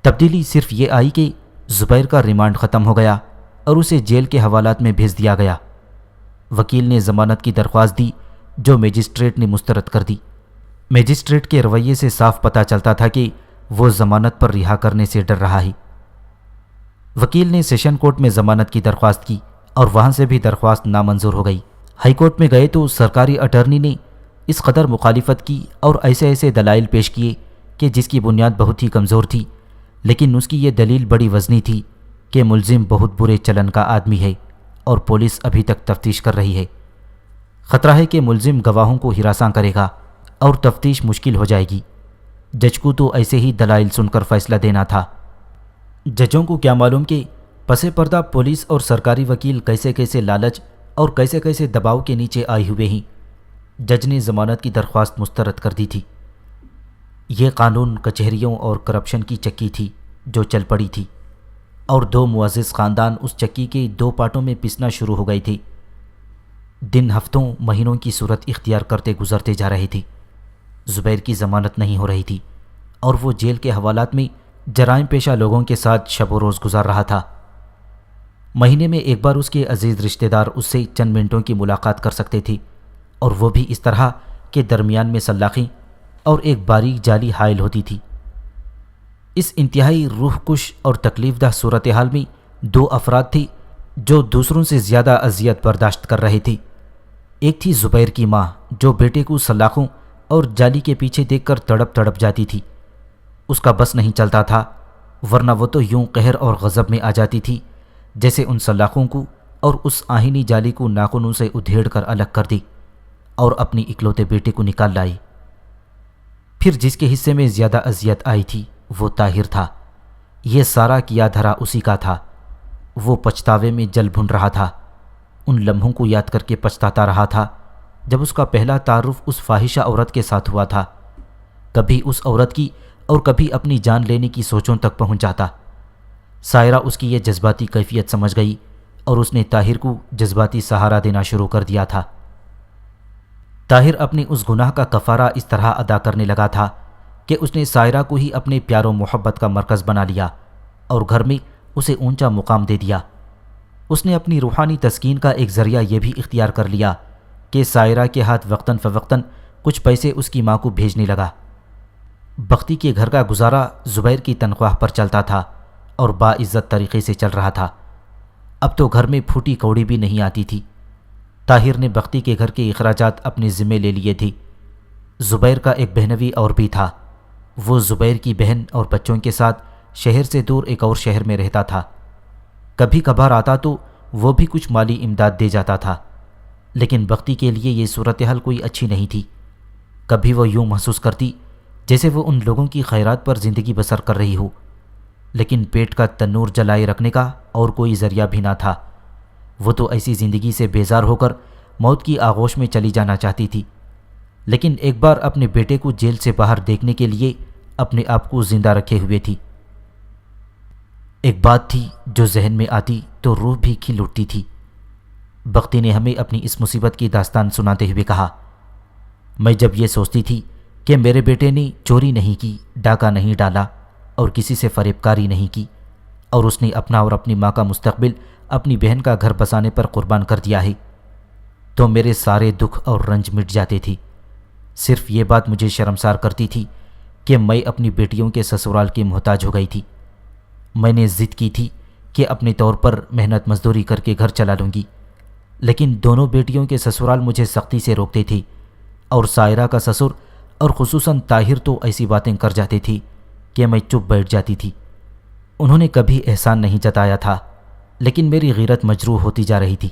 تبدیلی صرف یہ آئی کہ زبیر کا ریمانڈ ختم ہو گیا اور اسے جیل کے حوالات میں بھیج دیا گیا۔ وکیل نے ضمانت کی درخواست دی جو میجسٹریٹ نے مسترد کر دی۔ میجسٹریٹ کے رویے سے صاف پتہ چلتا تھا کہ وہ ضمانت پر رہا کرنے سے ڈر رہا ہے۔ وکیل نے سیشن کورٹ میں ضمانت کی درخواست کی اور وہاں سے بھی درخواست نامنظور ہو گئی۔ ہائی کورٹ میں گئے تو سرکاری اٹارنی نے اس قدر مخالفت کی اور ایسے دلائل پیش کیے کہ جس کی بنیاد بہت ہی کمزور تھی، لیکن اس کی یہ دلیل بڑی وزنی تھی کہ ملزم بہت برے چلن کا آدمی ہے اور پولیس ابھی تک تفتیش کر رہی ہے۔ خطرہ ہے کہ ملزم گواہوں کو ہراساں کرے گا اور تفتیش مشکل ہو جائے گی۔ جج کو تو ایسے ہی دلائل سن کر فیصلہ دینا تھا۔ ججوں کو کیا معلوم کہ پس پردہ پولیس اور سرکاری وکیل کیسے لالچ اور کیسے دباؤ کے نیچے آئے ہوئے ہیں۔ جج نے ضمانت کی درخواست مسترد کر دی تھی۔ یہ قانون کچہریوں اور کرپشن کی چکی تھی جو چل پڑی تھی، اور 2 معزز خاندان اس چکی کے 2 پارٹوں میں پسنا شروع ہو گئی تھی۔ دن ہفتوں مہینوں کی صورت اختیار کرتے گزرتے جا رہے تھے۔ زبیر کی ضمانت نہیں ہو رہی تھی اور وہ جیل کے حوالات میں جرائم پیشہ لوگوں کے ساتھ شب و روز گزار رہا تھا۔ مہینے میں ایک بار اس کے عزیز رشتہ دار اس سے چند منٹوں کی ملاقات کر سکتے تھے، اور وہ بھی اس طرح کہ درمیان میں سلاخیں اور ایک باریک جالی حائل ہوتی تھی۔ اس انتہائی روح کش اور تکلیف دہ صورتحال میں 2 افراد تھے جو دوسروں سے زیادہ اذیت برداشت کر رہے تھے۔ ایک تھی زبیر کی ماں جو بیٹے کو سلاخوں اور جالی کے پیچھے دیکھ کر تڑپ جاتی تھی۔ اس کا بس نہیں چلتا تھا، ورنہ وہ تو یوں قہر اور غضب میں آ جاتی تھی جیسے ان سلاخوں کو اور اس آہنی جالی کو ناخنوں سے ادھیڑ کر الگ کر دی اور اپنی اکلوتے بیٹے کو نکال لائی۔ پھر جس کے حصے میں زیادہ اذیت آئی تھی وہ طاہر تھا۔ یہ سارا کیا دھرا اسی کا تھا۔ وہ پچھتاوے میں جل بھن رہا تھا، ان لمحوں کو یاد کر کے پچھتاتا رہا تھا جب اس کا پہلا تعارف اس فاحشہ عورت کے ساتھ ہوا تھا۔ کبھی اس عورت کی اور کبھی اپنی جان لینے کی سوچوں تک پہنچ جاتا۔ سائرہ اس کی یہ جذباتی کیفیت سمجھ گئی اور اس نے طاہر کو جذباتی سہارا دینا شروع کر دیا تھا۔ طاہر اپنے اس گناہ کا کفارہ اس طرح ادا کرنے لگا تھا کہ اس نے سائرہ کو ہی اپنے پیار و محبت کا مرکز بنا لیا اور گھر میں اسے اونچا مقام دے دیا۔ اس نے اپنی روحانی تسکین کا ایک ذریعہ یہ بھی اختیار کر لیا کہ سائرہ کے ہاتھ وقتاً فوقتاً کچھ پیسے اس کی ماں کو بھیجنے لگا۔ بختی کے گھر کا گزارا زبیر کی تنخواہ پر چلتا تھا اور باعزت طریقے سے چل رہا تھا۔ اب تو گھر میں پھوٹی کوڑی بھی نہیں آتی تھی۔ طاہر نے بختی کے گھر کے اخراجات اپنے ذمے لے لیے تھے۔ زبیر کا ایک بہنوی اور بھی تھا۔ وہ زبیر کی بہن اور بچوں کے ساتھ شہر سے دور ایک اور شہر میں رہتا تھا۔ کبھی کبھار آتا تو وہ بھی کچھ مالی امداد دے جاتا تھا، لیکن بختی کے لیے یہ صورتحال کوئی اچھی نہیں تھی۔ کبھی وہ یوں محسوس کرتی جیسے وہ ان لوگوں کی خیرات پر زندگی بسر کر رہی ہو، لیکن پیٹ کا تنور جلائے رکھنے کا اور کوئی ذریعہ بھی نہ تھا۔ وہ تو ایسی زندگی سے بیزار ہو کر موت کی آغوش میں چلی جانا چاہتی تھی، لیکن ایک بار اپنے بیٹے کو جیل سے باہر دیکھنے کے لیے اپنے آپ کو زندہ رکھے ہوئے تھی۔ ایک بات تھی جو ذہن میں آتی تو روح بھی کھل اٹھتی تھی۔ بختی نے ہمیں اپنی اس مصیبت کی داستان سناتے ہوئے کہا، میں جب یہ سوچتی تھی کہ میرے بیٹے نے چوری نہیں کی، ڈاکہ نہیں ڈالا اور کسی سے فریب کاری نہیں کی، اور اس نے اپنا اور اپنی ماں کا مستقبل اپنی بہن کا گھر بسانے پر قربان کر دیا ہے، تو میرے سارے دکھ اور رنج مٹ جاتے تھے۔ صرف یہ بات مجھے شرمسار کرتی تھی کہ میں اپنی بیٹیوں کے سسرال کی محتاج ہو گئی تھی۔ میں نے ضد کی تھی کہ اپنے طور پر محنت مزدوری کر کے گھر چلا لوں گی، لیکن دونوں بیٹیوں کے سسرال مجھے سختی سے روکتے تھے، اور سائرہ کا سسر اور خصوصاً طاہر تو ایسی باتیں کر جاتے تھے کہ میں چپ بیٹھ جاتی تھی۔ انہوں نے کبھی احسان نہیں جتایا تھا، لیکن میری غیرت مجروح ہوتی جا رہی تھی۔